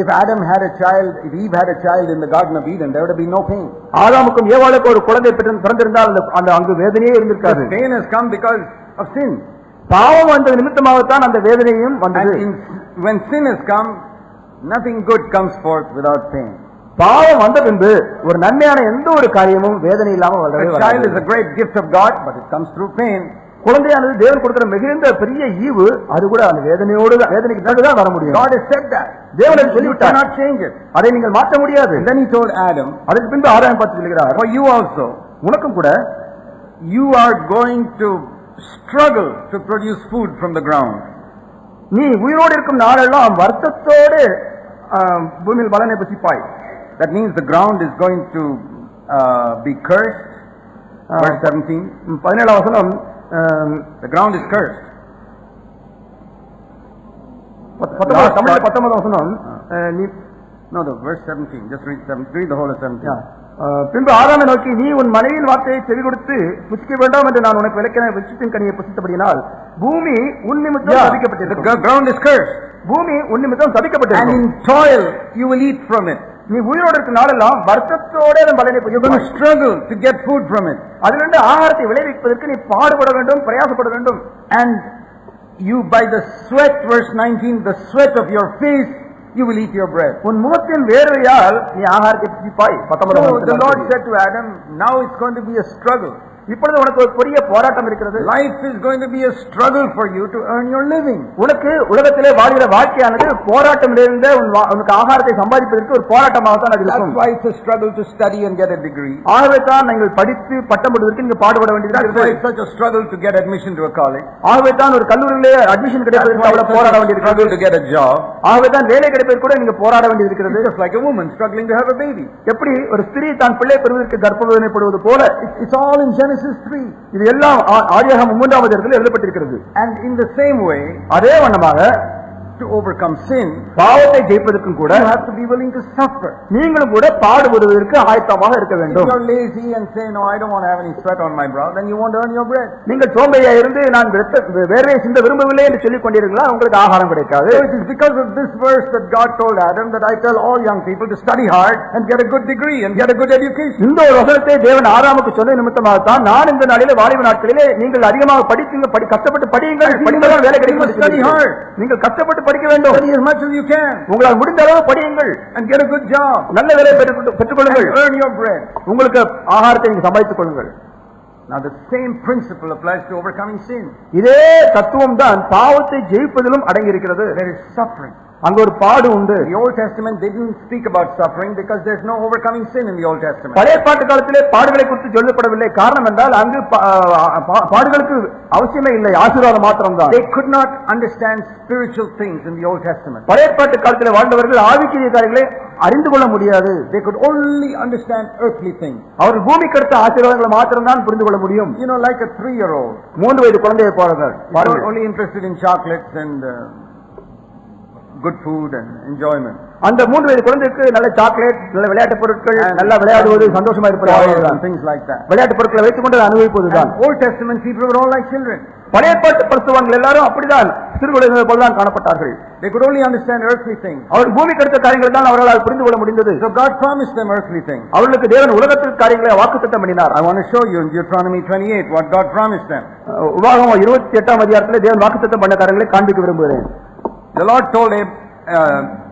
if Adam had a child, if Eve had a child in the Garden of Eden, there would have been no pain. ஆதாமுக்கும் ஏவாளுக்கும் ஒரு குழந்தை பிறந்திருந்தால் அந்த அங்கு வேதனையே இருந்திருக்காது. Pain has come because of sin. பாவம் வந்த நிமித்தமாகத்தான் அந்த வேதனையும் வந்தது. When sin has come, nothing good comes forth without pain. பாவம் வந்த பின்பு ஒரு நன்மையான எந்த ஒரு காரியமும் வேதனை இல்லாமல் வரவே வராது. A child is a great gift of God, but it comes through pain. குழந்தையானது தேவன் கொடுக்கிற மிகுந்த பெரிய ஈவு, அது கூட அந்த வேதனைக்கு தான் வர முடியும். God has said that. தேவன் சொல்லிவிட்டார். You cannot change it. அதை நீங்கள் மாற்ற முடியாது. Then he told Adam, அதற்கு பின்பு ஆதாம் பார்த்து சொல்கிறார், for you also, உனக்கும் கூட, you are going to struggle to produce food from the ground. நீ உயிரோடு இருக்கும் நாளெல்லாம் வருத்தத்தோடு பூமியில் பலனை புசிப்பாய். That means the ground is going to be cursed. Verse 17, 17வது வசனம், the ground is cursed. 19வது வசனம், no, the verse 17, just read the whole of 17. பின்பு ஆதாமை நோக்கி, நீ உன் மனைவியின் வார்த்தையை செவி கொடுத்து புசிக்க வேண்டாம் என்று நான் உனக்கு விளக்கின விருட்சத்தின் கனியை புசித்தபடியினால் பூமி உன் நிமித்தம் சபிக்கப்பட்டது. The ground is cursed. பூமி உன் நிமித்தம் சபிக்கப்பட்டது. And in toil you will eat from it. நீ உயிரோடு இருக்கும் நாளெல்லாம் வருத்தத்தோட பலனை you're going to struggle to get food from it. அதிலிருந்து ஆகாரத்தை விளைவிப்பதற்கு நீ பாடுபட வேண்டும், பிரயாசப்பட வேண்டும். And you by the sweat, verse 19, the sweat of your face you will eat your bread. உன் முகத்தின் வேர்வையால் நீ ஆகாரத்தை புசிப்பாய். 19வது So the Lord said to Adam, now it's going to be a struggle. இப்பொழுது உனக்கு ஒரு பெரிய போராட்டம் இருக்கிறது. Life is going to be a struggle for you to earn your living. உனக்கு உலகத்திலே வாழ்கிற வாழ்க்கையானது போராட்டம் நிறைந்த உனக்கு ஆகாரத்தை சம்பாதிப்பதற்கு ஒரு போராட்டமாக தான் அது இருக்கும். That's why it's a struggle to study and get a degree. ஆகவே தான் நீங்கள் படித்து பட்டம் பெறுவதற்கு நீங்க பாடுபட வேண்டியது. That's why it's such a struggle to get admission to a college. ஆகவே தான் ஒரு கல்லூரியிலே அட்மிஷன் கிடைப்பதற்கு அவ்வளவு போராட வேண்டியது. Struggle to get a job. ஆகவே தான் வேலை கிடைப்பதற்கு கூட நீங்க போராட வேண்டியது இருக்கிறது. Just like a woman struggling to have a baby. எப்படி ஒரு ஸ்திரீ தான் பிள்ளை பெறுவதற்கு கர்ப்பவேதனைப்படுவது போல, it's all in Genesis 3. இது எல்லாம் ஆதியாகமம் 3ஆம் அதிகாரத்தில் எழுதப்பட்டிருக்கிறது. And in the same way, அதே வண்ணமாக, to overcome sin, பாவத்தை ஜெயிப்பதற்கும் கூட you have to be willing to suffer. நீங்களும் கூட பாடுபடுவதற்கு ஆயத்தமாக இருக்க If வேண்டும். you're lazy and say, no, I don't want to have any sweat on my brow, then you won't earn your bread. நீங்கள் சோம்பேறியா இருந்து நான் வேர்வை சிந்த விரும்பவில்லை என்று சொல்லிக் கொண்டீர்களா, உங்களுக்கு ஆகாரம் கிடைக்காது. So it is because of this verse that God told Adam that I tell all young people to study hard and get a good degree and get a good education. இந்த ஒரு வசனத்தை தேவன் ஆதாமுக்கு சொன்ன நிமித்தமாகத்தான் நான் இந்த நாளிலே வாலிப நாட்களிலே நீங்கள் அதிகமாக படிப்பீங்க, கஷ்டப்பட்டு படியுங்கள், படித்தால் வேலை கிடைக்கும். Study hard. நீங்கள் கஷ்டப்பட்டு படிக்க வேண்டும். Study as much as you can. உங்களால் முடிந்த அளவு படியுங்கள் and get a good job. நல்ல வேலையை பெற்றுக் கொள்ளுங்கள். Earn your bread. உங்களுக்கு ஆகாரத்தை நீங்கள் சம்பாதித்துக் கொள்ளுங்கள். Now the same principle applies to overcoming sin. இதே தத்துவம் தான் பாவத்தை ஜெயிப்பதிலும் அடங்கி இருக்கிறது. There is suffering. அங்க ஒரு பாடு உண்டு. The Old Testament didn't speak about suffering because there's no overcoming sin in the Old Testament. பழைய ஏற்பாட்டு காலத்திலே பாடுகளை குறித்து சொல்லப்படவில்லை. காரணம் என்றால் அங்கு பாடுகளுக்கு அவசியமே இல்லை, ஆசீர்வாதம் மாத்திரம்தான். They could not understand spiritual things in the Old Testament. பழைய ஏற்பாட்டு காலத்திலே வாழ்ந்தவர்கள் ஆவிக்குரிய காரியங்களை அறிந்து கொள்ள முடியாது. They could only understand earthly things. அவர்கள் பூமிக்கு அடுத்த ஆசீர்வாதங்களை மாத்திரம்தான் புரிந்து கொள்ள முடியும். You know, like a 3-year-old. 3 வயது குழந்தையை போறவர் only interested in chocolates and good food and enjoyment. அந்த 3 வயது குழந்தைக்கு நல்ல சாக்லேட், நல்ல விளையாட்டு பொருட்கள், நல்லா விளையாடுவது, சந்தோஷமா இருப்பது, things like that. விளையாட்டு பொருட்களை வைத்துக் கொண்டு அனுபவிப்பதுதான். Old Testament people were all like children. பழைய ஏற்பாட்டு பரிசுத்தவான்கள் எல்லாரும் அப்படிதான் சிறு குழந்தைகள் போலதான் காணப்பட்டார்கள். They could only understand earthly things. அவர்கள் பூமிக்கு அடுத்த காரியங்களை தான் அவர்களால் புரிந்து கொள்ள முடிந்தது. So God promised them earthly things. அவர்களுக்கு தேவன் உலகத்தின் காரியங்களை வாக்குத்தத்தம் பண்ணினார். I want to show you in Deuteronomy 28 what God promised them. உபாகமம் 28ஆம் அதிகாரத்திலே தேவன் வாக்குத்தத்தம் பண்ண காரியங்களை காண்பிக்க விரும்புகிறேன். The Lord told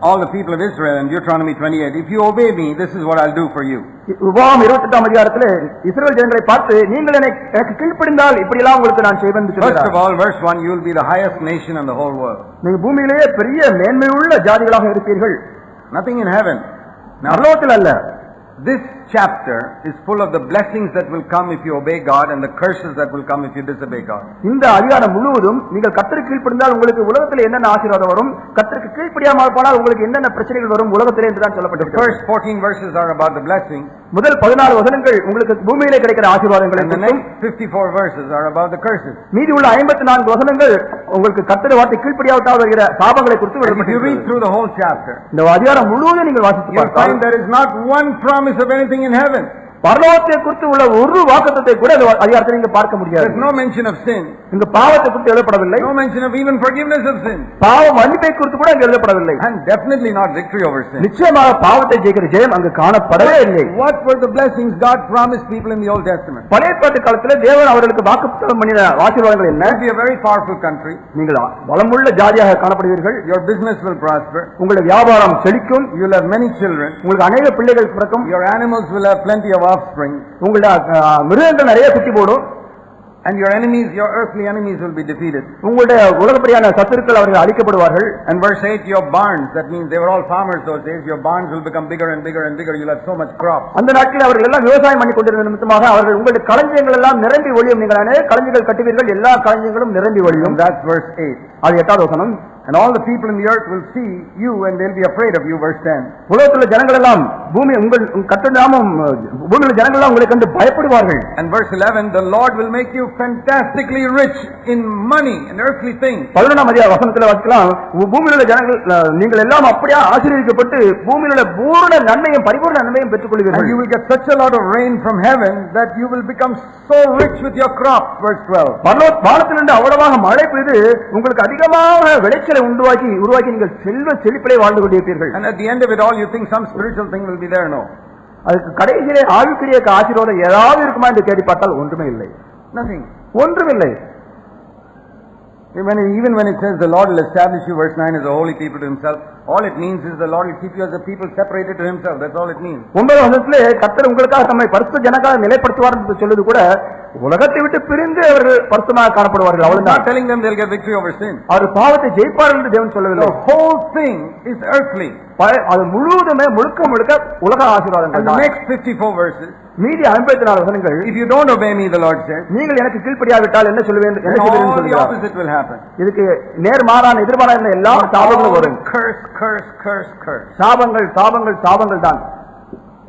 all the people of Israel in Deuteronomy 28, if you obey me, this is what I'll do for you. உபாகமம் 28ஆம் அதிகாரத்திலே இஸ்ரவேல் ஜனங்களை பார்த்து, நீங்கள் எனக்கு கீழ்ப்படிந்தால் இப்படி எல்லாம் உங்களுக்கு நான் செய்வேன் என்று சொல்கிறார். First of all, verse 1, you will be the highest nation in the whole world. நீங்கள் பூமியிலேயே பெரிய மேன்மையுள்ள ஜாதிகளாக இருப்பீர்கள். Nothing in heaven. பரலோகத்தில் அல்ல. This chapter is full of the blessings that will come if you obey God and the curses that will come if you disobey God. இந்த அதிகாரம் முழுவதும் நீங்கள் கர்த்தருக்கு கீழ்ப்படிந்தால் உங்களுக்கு உலகத்தில் என்னென்ன ஆசீர்வாதம் வரும், கர்த்தருக்கு கீழ்ப்படியாமல் போனால் உங்களுக்கு என்னென்ன பிரச்சனைகள் வரும் உலகத்திலே என்று தான் சொல்லப்பட்டிருக்கிறது. The first 14 verses are about the blessings. முதல் 14 வசனங்கள் உங்களுக்கு பூமியிலே கிடைக்கிற ஆசீர்வாதங்களை, and the next 54 verses are about the curses. மீதி உள்ள 54 வசனங்கள் உங்களுக்கு கர்த்தருடைய வார்த்தை கீழ்ப்படியாவிட்டால் வருகிற சாபங்களை குறித்து எழுதப்பட்டிருக்கிறது. If you read through the whole chapter, இந்த அதிகாரம் முழுவதும் நீங்கள் வாசித்து பார்த்தால், you find there is not one promise of anything in heaven. பரலோகத்தை குறித்து உள்ள ஒரு வாக்குத்தத்தத்தை கூட இந்த அதிகாரத்தில் நீங்க பார்க்க முடியாது. There is no mention of sin. இங்க பாவத்தை குறித்து எழுதப்படவில்லை. No mention of even forgiveness of sin. பாவ மன்னிப்பை குறித்து கூட இங்க எழுதப்படவில்லை. And definitely not victory over sin. நிச்சயமாக பாவத்தை ஜெயிக்கிற ஜெயம் அங்கு காணப்படவே இல்லை. What were the blessings God promised people in the Old Testament? பழைய ஏற்பாட்டு காலத்திலே தேவன் அவர்களுக்கு வாக்குத்தத்தம் பண்ணின ஆசீர்வாதங்கள் என்ன? It will be a very powerful country. நீங்கள் பலமுள்ள ஜாதியாக காணப்படுவீர்கள். Your business will prosper. உங்களுடைய வியாபாரம் செழிக்கும். You will have many children. உங்களுக்கு अनेक பிள்ளைகள் பிறக்கும். Your animals will have plenty of offspring. உங்களுடைய மிருகங்கள் நிறைய குட்டி போடும். And your enemies, your earthly enemies will be defeated. உங்களுடைய உலகப்படியான சத்துருக்கள் அவர்கள் அழிக்கப்படுவார்கள். And verse 8, your barns, that means they were all farmers those days, your barns will become bigger and bigger and bigger. You'll have so much crop. அந்த நாட்களில் அவர்கள் எல்லாம் விவசாயம் பண்ணி கொண்டிருந்த நிமித்தமாக அவர்கள் உங்களுடைய களஞ்சியங்கள் எல்லாம் நிரம்பி ஒழியும். நீங்கள் அநேக களஞ்சியங்கள் கட்டுவீர்கள், எல்லா களஞ்சியங்களும் நிரம்பி ஒழியும். That's verse 8. அது 8வது வசனம். And all the people in the earth will see you and they'll be afraid of you. Verse 10. உலகத்தில் ஜனங்கள் எல்லாம் பூமி உங்கள் கட்டுநாமம் பூமியில் ஜனங்கள் எல்லாம் உங்களை கண்டு பயப்படுவார்கள். And verse 11, the Lord will make you fantastically rich in money and earthly things. 11ஆம் அதிகார வசனத்தில் வாசிக்கலாம், பூமியில் உள்ள ஜனங்கள் நீங்கள் எல்லாம் அப்படியே ஆசீர்வதிக்கப்பட்டு பூமியில் உள்ள பூரண நன்மையும் பரிபூர்ண நன்மையும் பெற்றுக் கொள்வீர்கள். And you will get such a lot of rain from heaven that you will become so rich with your crops. Verse 12. வானத்திலிருந்து அவ்வளவாக மழை பெய்து உங்களுக்கு அதிகமாக விளைச்சலை உருவாக்கி நீங்கள் செல்வ செழிப்பிலே வாழ்ந்து கொண்டிருப்பீர்கள். And at the end of it all you think some spiritual thing will be there. No. அதுக்கு கடைசியிலே ஆவிக்குரிய ஆசீர்வாதம் ஏதாவது இருக்குமா என்று தேடி பார்த்தால் ஒன்றுமே இல்லை. Nothing. ஒன்றுமில்லை. Even when it says the Lord will establish you, verse 9, as a holy people to himself, all it means is the Lord will keep you as a people separated to himself. That's all it means. 9வது வசனத்திலே கர்த்தர் உங்களுக்காக தம்மை பரிசுத்த ஜனங்களாக நிலைப்படுத்துவார் என்று சொல்வது கூட உலகத்தை விட்டு பிரிந்து அவர்கள் பரிசுத்தமாக காணப்படுவார்கள். அவ்வளவுதான். Not telling them they'll get victory over sin. அவர் பாவத்தை ஜெயிப்பார்கள் என்று தேவன் சொல்லவில்லை. The whole thing is earthly. அது முழுவதுமே முழுக்க உலக ஆசீர்வாதங்கள். And the next 54 verses, மீதி 54 வசனங்கள், if you don't obey me, the Lord says, நீங்கள் எனக்கு கீழ்ப்படியாவிட்டால் என்ன சொல்லுவேன் என்று சொல்கிறார். The opposite will happen. இதுக்கு நேர்மாறான எதிர்மாறான எல்லா சாபங்களும் வரும். Curse. சாபங்கள் தான்.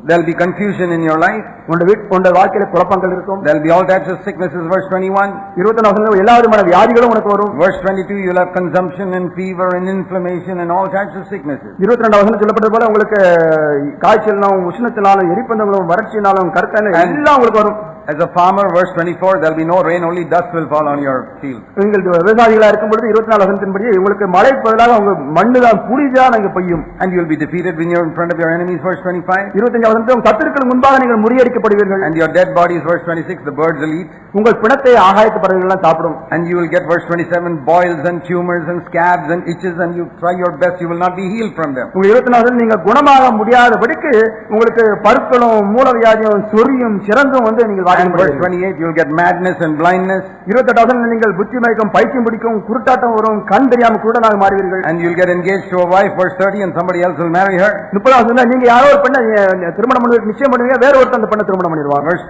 There'll be confusion in your life. உன்னுடைய வாழ்க்கையில குழப்பங்கள் இருக்கும். There'll be all types of sicknesses. Verse 21. 21 எல்லா விதமான வியாதிகளும் உனக்கு வரும். Verse 22, you'll have consumption and fever and inflammation and all types of sicknesses. 22 சொல்லப்பட்டது போல உங்களுக்கு காய்ச்சலும் உஷ்ணத்தினாலும் எரிப்பந்தங்களும் வறட்சியினாலும் கருத்தாலும் எல்லாம் உங்களுக்கு வரும். As a farmer, verse 24, there'll be no rain, only dust will fall on your field. நீங்கள் விவசாயிகளா இருக்கும் பொழுது 24 வசனத்தின்படி உங்களுக்கு மழை பதிலாக உங்க மண்ணு தான் புளிதான் அங்க பெய்யும். And you will be defeated when you're in front of your enemies, verse 25. 25 வசனத்தில் சத்துருக்கள் முன்பாக நீங்கள் முறியடிக்கப்படுவீர்கள். And your dead bodies, verse 26, the birds will eat. உங்கள் பிணத்தை ஆகாயத்து பறவைகள் எல்லாம் சாப்பிடும். And you will get, verse 27, boils and tumors and scabs and itches, and you try your best, you will not be healed from them. உங்க 24 நீங்க குணமாக முடியாதபடிக்கு உங்களுக்கு பருக்களும் மூலவியாதியும் சொறியும் சிறந்தும் வந்து நீங்கள் And verse 28, you will get madness and blindness. 28 நீங்கள் புத்தி மயக்கம் பைத்தியம் பிடிக்கும் குருட்டாட்டம் வரும் கண் தெரியாம குருடனாக மாறுவீர்கள். And you will get engaged to a wife, verse 30, and somebody else will marry her. 30 நீங்க யாரோ ஒரு பெண்ணை திருமணம் பண்ணுவீங்க, நிச்சயம் பண்ணுவீங்க, வேற ஒருத்தர் அந்த பெண்ணை திருமணம் பண்ணிடுவாங்க. Verse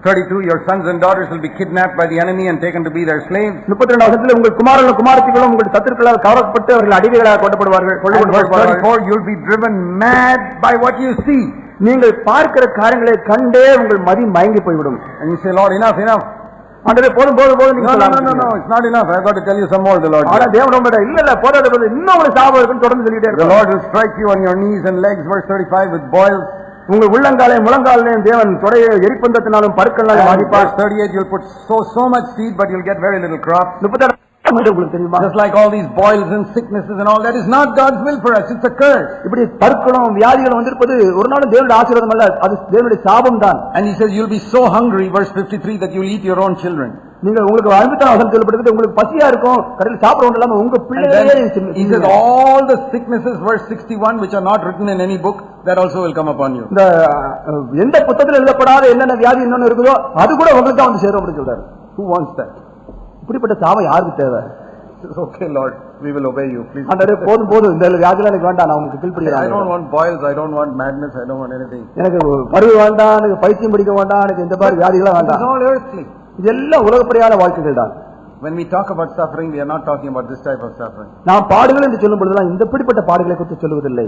32, your sons and daughters will be kidnapped by the enemy and taken to be their slaves. 32 வசனத்தில் உங்கள் குமாரர்களும் குமாரத்திகளும் உங்கள் சத்துருக்களால் கவரப்பட்டு அவர்கள் அடிமைகளாக கொல்லப்படுவார்கள். Verse 34, you will be driven mad by what you see. நீங்கள் பார்க்கிற காரியங்களை கண்டே உங்கள் மதி மயங்கி போய்விடும். And you say, Lord, enough. ஆண்டவரே போதும் நீங்க No, it's not enough. I've got to tell you some more, the Lord. ஆனா தேவன் இல்ல போதாது, இன்னும் உங்களுக்கு சாபம் இருக்குன்னு தொடர்ந்து சொல்லிட்டே இருக்கார். The Lord will strike you on your knees and legs, verse 35, with boils. உங்கள் உள்ளங்காலையும் முழங்காலையும் தேவன் தொடைய எரிப்பந்தத்தினாலும் பருக்களாலும் பாதிப்பார். 38, you'll put so much seed, but you'll get very little crop. 36 Just like all these boils and sicknesses and all, that is not God's will for us. It's a curse. இப்படி பருக்களும் வியாதிகளும் வந்திருப்பது ஒரு நாளும் தேவனுடைய ஆசீர்வாதம் அல்ல, அது தேவனுடைய சாபம் தான். And he says you'll be so hungry, verse 53, that you'll eat your own children. நீங்க உங்களுக்கு அன்புதான் வசனம் சொல்லப்படுது, உங்களுக்கு பசியா இருக்கும், கடையில் சாப்பிட ஒன்று இல்லாம உங்க பிள்ளைகளே. He says all the sicknesses, verse 61, which are not written in any book, that also will come upon you. இந்த எந்த புத்தகத்தில் எழுதப்படாத என்னென்ன வியாதி என்னன்னு இருக்குதோ அது கூட உங்களுக்கு தான் வந்து சேரும் அப்படின்னு சொல்றாரு. Who wants that? இப்படிப்பட்ட சாபம் யாருக்கு தேவை? Okay, Lord, we will obey you, please. ஆண்டவரே போதும் இந்த வியாதிலாம் எனக்கு வேண்டாம், நான் உங்களுக்கு கீழ்ப்படிறேன். I don't want boils, I don't want madness, I don't want anything. எனக்கு பருவு வேண்டாம், எனக்கு பைத்தியம் பிடிக்க வேண்டாம், எனக்கு இந்த மாதிரி வியாதிகளா வேண்டாம். It's all earthly. இதெல்லாம் உலகப்படியான வாழ்க்கைகள் தான். When we talk about suffering, we are not talking about this type of suffering. நாம் பாடுகள் என்று சொல்லும் பொழுதுலாம் இந்த இப்படிப்பட்ட பாடுகளை குறித்து சொல்வதில்லை.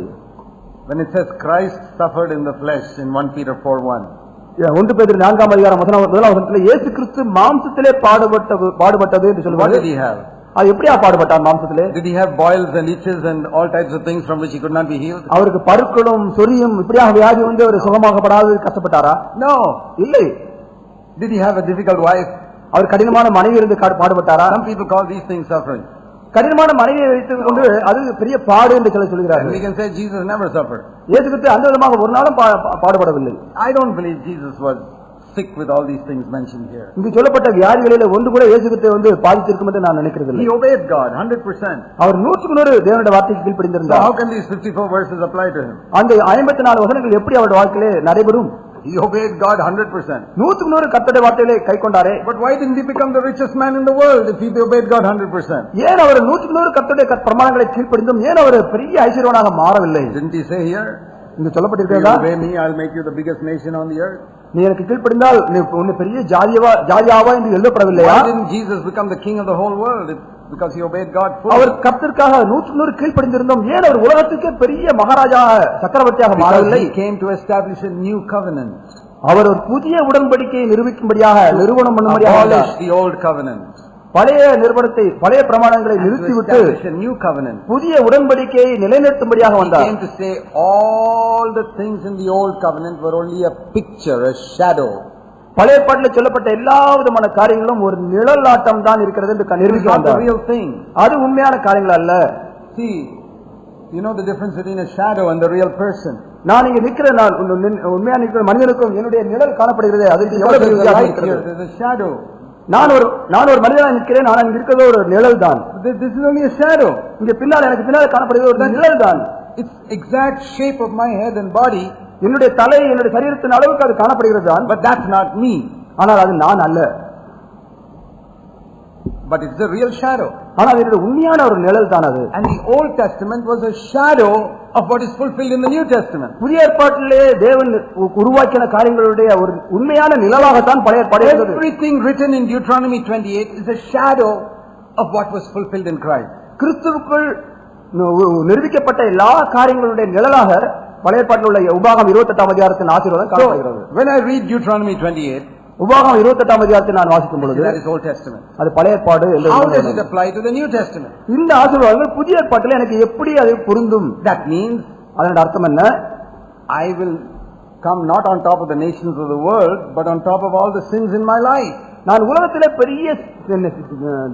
When it says Christ suffered in the flesh in 1 Peter 4:1, 1 பேதுரு 4ஆம் அதிகாரம் முதலாம் வசனத்தில் இயேசு கிறிஸ்து மாம்சத்திலே பாடுபட்டது என்று சொல்லுவார். What did he have? அது எப்படியா பாடுபட்டார் மாம்சத்திலே? Did he have boils and itches and all types of things from which he could not be healed? அவருக்கு பருக்களும் சொறியும் இப்படியாக வியாதி வந்து அவர் சுகமாகப்படாது கஷ்டப்பட்டாரா? No, இல்லை. Did he have a difficult wife? அவர் கடினமான மனைவி இருந்து பாடுபட்டாரா? Some people call these things suffering. கடினமான மனைவியை வைத்துக் கொண்டு அது பெரிய பாடு என்று சொல்கிறார்கள். We can say Jesus never suffered. இயேசு கிறிஸ்து அந்த விதமாக ஒரு நாளும் பாடுபடவில்லை. I don't believe Jesus was sick with all these things mentioned here. இங்கு சொல்லப்பட்ட வியாதிகளிலே ஒன்று கூட இயேசு கிறிஸ்து வந்து பாதித்திருக்கும் என்று நான் நினைக்கிறதில்லை. He obeyed God 100%. அவர் 100% தேவனுடைய வார்த்தைக்கு கீழ்ப்படிந்திருந்தார். So how can these 54 verses apply to him? அந்த 54 வசனங்கள் எப்படி அவருடைய வாழ்க்கையிலே நடைபெறும்? He obeyed God 100%. 100% கர்த்தருடைய வார்த்தைகளை கைக்கொண்டாரே. But why didn't he become the richest man in the world if he obeyed God 100%? ஏன் அவர் 100% கர்த்தருடைய பிரமாணங்களை கீழ்ப்படிந்தும் ஏன் அவர் பெரிய ஐஸ்வர்யவானாக மாறவில்லை? Didn't he say here? இங்கு சொல்லப்பட்டிருக்கிறதா? Obey me, I'll make you the biggest nation on the earth. நீ எனக்கு கீழ்ப்படிந்தால் நீ உன்னை பெரிய ஜாதியாவா என்று எழுதப்படவில்லையா? Why didn't Jesus become the king of the whole world? Because he obeyed God fully. அவர் கர்த்தருக்காக 100% கீழ்ப்படிந்திருந்தோம், ஏன் அவர் உலகத்துக்கே பெரிய மகாராஜா சக்கரவர்த்தியாக மாறவில்லை? He came to establish a new covenant. அவர் ஒரு புதிய உடன்படிக்கையை நிறுவிக்கும்படியாக நிறுவனம் பண்ணும்படியாக abolish the old covenant. பழைய நிறுவனத்தை பழைய பிரமாணங்களை நிறுத்திவிட்டு new covenant. புதிய உடன்படிக்கையை நிலைநிறுத்தும்படியாக வந்தார். He came to say all the things in the old covenant were only a picture, a shadow. பழைய பாட்டில் சொல்லப்பட்ட எல்லா விதமான காரியங்களும் ஒரு நிழலாட்டம் தான் இருக்கிறது என்று நிரூபிக்க வந்தார். real thing. அது உண்மையான காரியங்கள் அல்ல. See, you know the difference between a shadow and the real person. நான் இங்க நிற்கிற நான் உண்மையான இருக்கிற மனிதனுக்கும் என்னுடைய நிழல் காணப்படுகிறது. அதுக்கு எவ்வளவு வித்தியாசம் இருக்கிறது? There is a shadow. நான் ஒரு மனிதனாக நிற்கிறேன், நான் அங்க இருக்கிறது ஒரு நிழல் தான். This is only a shadow. இங்க பின்னால் எனக்கு பின்னால் காணப்படுகிறது ஒரு நிழல் தான். It's exact shape of my head and body. என்னுடைய தலை என்னுடைய சரீரத்தின் அளவுக்கு அது காணப்படுகிறது தான். But that's not me. ஆனால் அது நான் அல்ல. But it's a real shadow. ஆனால் இது உண்மையான ஒரு நிழல் தான் அது. And the Old Testament was a shadow of what is fulfilled in the New Testament. புதிய ஏற்பாட்டிலே தேவன் உருவாக்கின காரியங்களுடைய ஒரு உண்மையான நிழலாக தான் பழைய ஏற்பாடு இருந்தது. Everything written in Deuteronomy 28 is a shadow of what was fulfilled in Christ. கிறிஸ்துவுக்குள் நிரூபிக்கப்பட்ட எல்லா காரியங்களுடைய நிழலாக பழைய ஏற்பாட்டில் உள்ள உபாகம் 28ஆம் அதிகாரத்தின் ஆசீர்வாதம் காணப்படுகிறது. So, when I read Deuteronomy 28, உபாகம் 28ஆம் அதிகாரத்தை நான் வாசிக்கும் பொழுது that is Old Testament. அது பழைய ஏற்பாடு என்று How does it சொல்கிறது. apply to the New Testament? இந்த ஆசீர்வாதங்கள் புதிய ஏற்பாட்டில் எனக்கு எப்படி அது பொருந்தும்? That means அதனுடைய அர்த்தம் என்ன? I will come not on top of the nations of the world, but on top of all the sins in my life. நான் உலகத்திலே பெரிய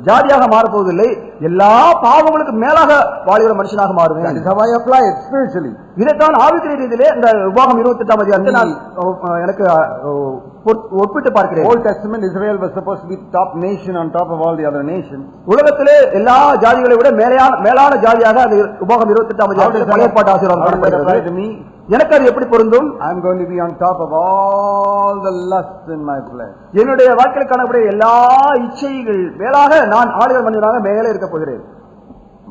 ஜாதியாக மாறப்போவதில்லை, எல்லா பாவங்களுக்கு மேலாக வாழ்கிற மனுஷனாக That மாறுவேன். is how I apply it spiritually. இதைத்தான் ஆவிக்குரிய ரீதியிலே இந்த உபாகம் 28ஆம் அதிகாரத்தை நான் எனக்கு ஒப்பிட்டு பார்க்கிறேன். Old Testament Israel was supposed to be top nation on top of all the other nations. உலகத்திலே எல்லா ஜாதிகளை விட மேலான ஜாதியாக அந்த உபாகம் 28ஆம் அதிகாரத்தில் பழைய ஏற்பாட்டு ஆசீர்வாதம் How does that apply காணப்படுகிறது. to me? எனக்கு அது எப்படி பொருந்தும்? I am going to be on top of all the lusts in my flesh. என்னுடைய வாழ்க்கையில் காணக்கூடிய எல்லா இச்சைகள் மேலாக நான் ஆளுகிற மனிதனாக மேலே இருக்க போகிறேன்.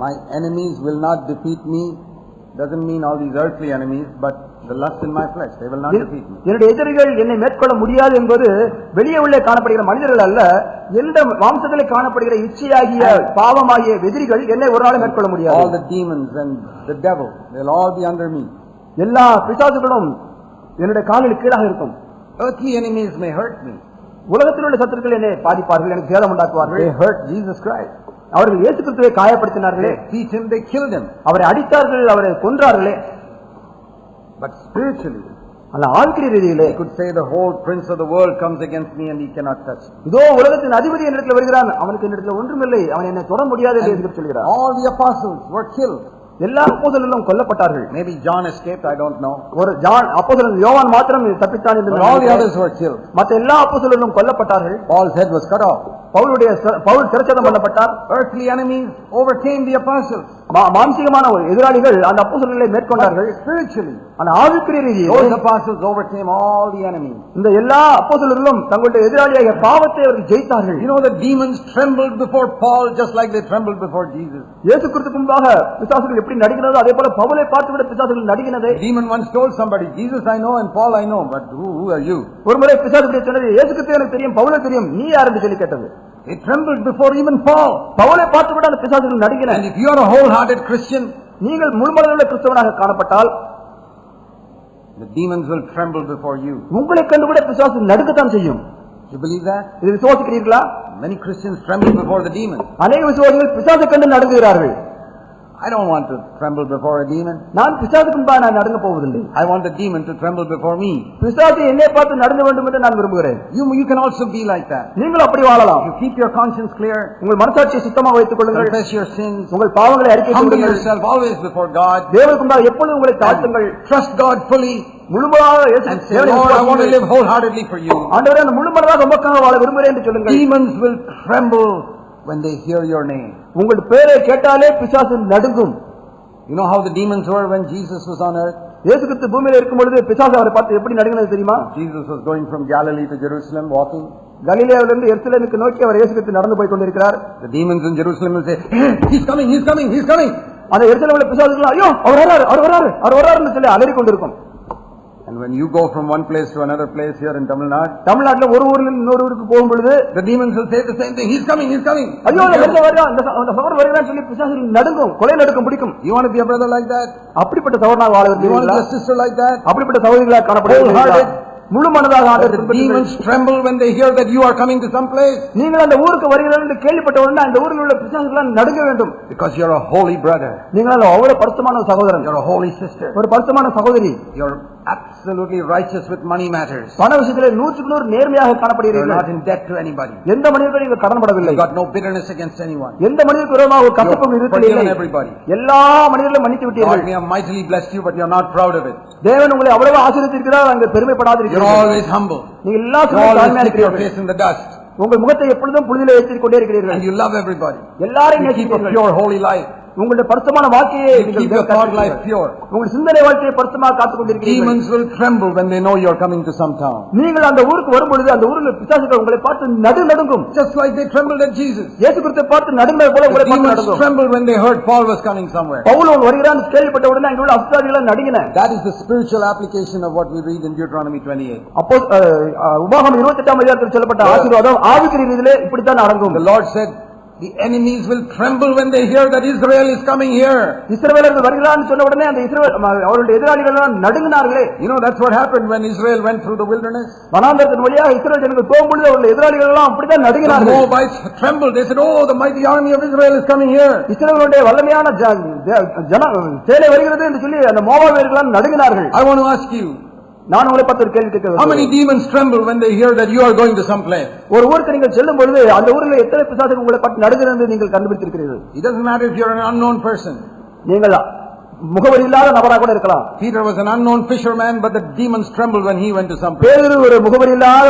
My enemies will not defeat me. Doesn't mean all these earthly enemies, but the lust in my flesh, they will not defeat me. என்னுடைய எதிரிகள் என்னை மேற்கொள்ள முடியாது என்பது வெளியே உள்ளே காணப்படுகிற மனிதர்கள் அல்ல, எந்த மாம்சத்திலே காணப்படுகிற இச்சையாகிய பாவமாகிய எதிரிகள் என்னை ஒரு நாள் மேற்கொள்ள முடியாது. All the demons and the devil, they'll all be under me. எல்லா பிசாசுகளும் என்னுடைய காலில் கீழாக இருக்கும். Earthly enemies may hurt me. உலகத்தில் உள்ள சத்துருக்கள் என்னை பாதிப்பார்கள், எனக்கு சேதம் உண்டாக்குவார்கள். They hurt Jesus Christ. அவர்கள் இயேசு கிறிஸ்துவை காயப்படுத்தினார்களே, They beat him, they killed him. அவரை அடித்தார்கள், அவரை கொன்றார்களே. But spiritually, அல்ல ஆவிக்குரிய ரீதியிலே they could say the whole prince of the world comes against me and he cannot touch me. இதோ உலகத்தின் அதிபதி என்னிடத்தில் வருகிறான், அவனுக்கு என்னிடத்தில் ஒன்றுமில்லை, அவன் என்னை தொட முடியாது என்று எதிர்த்து சொல்கிறார். All the apostles were killed. எல்லா அப்போஸ்தலர்களும் கொல்லப்பட்டார்கள். Maybe John escaped, I don't know. ஒரு ஜான் அப்போஸ்தலன் யோவான் மாத்திரம் தப்பித்தான் என்று But all the others were killed. மற்ற எல்லா அப்போஸ்தலர்களும் கொல்லப்பட்டார்கள். Paul's head was cut off. Pavul சிரச்சேதம் பண்ணப்பட்டார். Earthly enemies overcame the apostles. மாம்சீகமான எதிராளிகள் அந்த அப்போஸ்தலர்களை மேற்கொண்டார்கள். Spiritually, அந்த ஆவிக்குரிய ரீதியில் those apostles overcame all the enemies. இந்த எல்லா அப்போஸ்தலர்களும் தங்களுடைய எதிராளியாகிய பாவத்தை அவர்கள் ஜெயித்தார்கள். You know, the demons trembled before Paul just like they trembled before Jesus. இயேசு கிறிஸ்துவுக்கு முன்பாக பிசாசுகள் எப்படி நடுங்கினதோ அதே போல பவுலை பார்த்து விட பிசாசுகள் நடுங்கினதே. Demon once told somebody, Jesus I know and Paul I know, but who are you? ஒருமுறை பிசாசு இப்படி சொன்னது, இயேசு கிறிஸ்து எனக்கு தெரியும், பவுலை தெரியும், நீ யார் என்று சொல்லி கேட்டது. They trembled before even Paul. பவுலை பார்த்து விட அந்த பிசாசுகள் நடுங்கின. And if you are a wholehearted Christian, நீங்கள் முழுமனதுள்ள கிறிஸ்தவனாக காணப்பட்டால் the demons will tremble before you. உங்களை கண்டு விட பிசாசு நடுக்கத்தான் செய்யும். You believe that? இது விசுவாசிக்கிறீர்களா? Many Christians tremble before the demons. அநேக விசுவாசிகள் பிசாசை கண்டு நடுங்குகிறார்கள். I don't want to tremble before a demon. நான் பிசாசுக்கு முன்பாக நான் நடுங்க போவதில்லை. I want the demon to tremble before me. பிசாசு என்னை பார்த்து நடுங்க வேண்டும் என்று நான் விரும்புகிறேன். You can also be like that. நீங்கள் அப்படி வாழலாம். You keep your conscience clear. உங்கள் மனசாட்சியை சுத்தமாக வைத்துக் கொள்ளுங்கள். Confess your sins. உங்கள் பாவங்களை அறிக்கை Humble செய்யுங்கள். yourself always before God. தேவனுக்கு முன்பாக எப்பொழுதும் உங்களை தாழ்த்துங்கள். Trust God fully. முழுமையாக And say, Lord, I want to live wholeheartedly for you. ஆண்டவரே, நான் முழுமனதாக உமக்காக வாழ விரும்புகிறேன் என்று சொல்லுங்கள். Demons will tremble when they hear your name. உங்கள் பெயரை கேட்டாலே பிசாசு நடுங்கும். You know how the demons were when Jesus was on earth? இயேசு கிறிஸ்து பூமியில இருக்கும் பொழுது பிசாசு அவரை பார்த்து எப்படி நடுங்கினது தெரியுமா? Jesus was going from Galilee to Jerusalem walking. கலிலேயாவிலிருந்து எருசலேமுக்கு நோக்கி அவர் இயேசு கிறிஸ்து நடந்து போய் கொண்டிருக்கிறார். The demons in Jerusalem will say, he's coming, he's coming, he's coming. அந்த எருசலேமில் பிசாசுகள் ஐயோ அவர் வராருன்னு சொல்லி அலறி கொண்டிருக்கும். And when you go from one place to another place here in Tamil Nadu, தமிழ்நாட்டில் ஒரு ஊர்ல இன்னொரு ஊருக்கு போகும் பொழுது the demons will say the same thing, he's coming, he's coming. ஐயோ அந்த சவர் வருகிறான்னு சொல்லி பிசாசுகள் நடுங்கும், கொலை நடுக்கம் பிடிக்கும். You want to be a brother like that? அப்படிப்பட்ட சவரனாக வாழ You want to விரும்புகிறீர்களா? be a sister like that? அப்படிப்பட்ட சகோதரிகளாக காணப்படுகிறீர்களா? முழு மனதாக The demons tremble when they hear that you are coming to some place. நீங்கள் அந்த ஊருக்கு வருகிறீர்கள் என்று கேள்விப்பட்ட உடனே அந்த ஊரில் உள்ள பிசாசுகள் நடுங்க வேண்டும். Because you're a holy brother. நீங்கள் அவ்வளவு பரிசுத்தமான சகோதரன், You're a holy sister. ஒரு பரிசுத்தமான சகோதரி. You're absolutely righteous with money matters. பண விஷயத்திலே 100% நேர்மையாக You're காணப்படுகிறீர்கள். not in debt to anybody. எந்த மனிதருக்கும் நீங்கள் கடன்படவில்லை. You've got no bitterness against anyone. எந்த மனிதருக்கு விரோதமாக ஒரு கசப்பு You've இருப்பதில்லை. forgiven everybody. எல்லா மனிதர்களையும் மன்னித்து God விட்டீர்கள். may have mightily blessed you, but you're not proud of it. தேவன் உங்களை அவ்வளவு ஆசீர்வதித்திருக்கிறார், அங்கே You're பெருமைப்படாதிருக்கிறீர்கள். always humble. நீங்கள் எல்லா You சமயத்திலும் always தாழ்மையாக keep your இருக்கிறீர்கள். face in the dust. உங்கள் முகத்தை எப்பொழுதும் புழுதியிலே வைத்துக் கொண்டே இருக்கிறீர்கள். And you love everybody. எல்லாரையும் You keep a நேசிக்கிறீர்கள். pure, holy life. உங்களுடைய பரிசுத்தமான வாழ்க்கையை You keep your thought life pure. உங்கள் சிந்தனை வாழ்க்கையை பரிசுத்தமாக காத்துக் கொண்டிருக்கிறீர்கள். Demons will tremble when they know you're coming to some town. நீங்கள் அந்த ஊருக்கு வரும்பொழுது அந்த ஊரில் பிசாசுகள் உங்களை பார்த்து நடுங்கும். Just like they trembled at Jesus. இயேசு கிறிஸ்துவை பார்த்து நடுங்கினது போல The உங்களை பார்த்து demons நடுங்கும். trembled when they heard Paul was coming somewhere. Pavul வருகிறான் கேள்விப்பட்ட உடனே அங்கே உள்ள அசுத்தாவிகள் நடுங்கின. That is the spiritual application of what we read in Deuteronomy 28. அப்போ உபாகமம் 28ஆம் அதிகாரத்தில் சொல்லப்பட்ட ஆசீர்வாதம் ஆவிக்குரிய ரீதியிலே இப்படித்தான் அடங்கும். The Lord said, The enemies will tremble when they hear that Israel is coming here. இஸ்ரவேலர்கள் வருகிறான்னு சொன்ன உடனே அந்த இஸ்ரவேல் அவருடைய எதிராளிகள் எல்லாம் நடுங்கினார்களே. You know, that's what happened when Israel went through the wilderness. வனாந்தரத்தின் வழியாக இஸ்ரவேல் ஜனங்கள் போகும்பொழுது அவருடைய எதிராளிகள் எல்லாம் அப்படிதான் The நடுங்கினார்கள். Moabites trembled. They said, "Oh, the mighty army of Israel is coming here." இஸ்ரவேலுடைய வல்லமையான சேனை வருகிறது என்று சொல்லி அந்த மோவாபியர்கள் எல்லாம் நடுங்கினார்கள். I want to ask you, நான் உங்களை பார்த்து ஒரு கேள்வி கேட்கிறேன். how many demons tremble when they hear that you are going to some place? ஒரு ஊருக்கு நீங்கள் செல்லும் பொழுது அந்த ஊரில் எத்தனை பிசாசுகள் உங்களை பார்த்து நடுகிறது என்று நீங்கள் கண்டுபிடித்திருக்கிறீர்கள்? It doesn't matter if you're an unknown person. நீங்கள் முகவரி இல்லாத நபராக கூட இருக்கலாம். Peter was an unknown fisherman, but the demons trembled when he went to some place. பேதுரு ஒரு முகவரி இல்லாத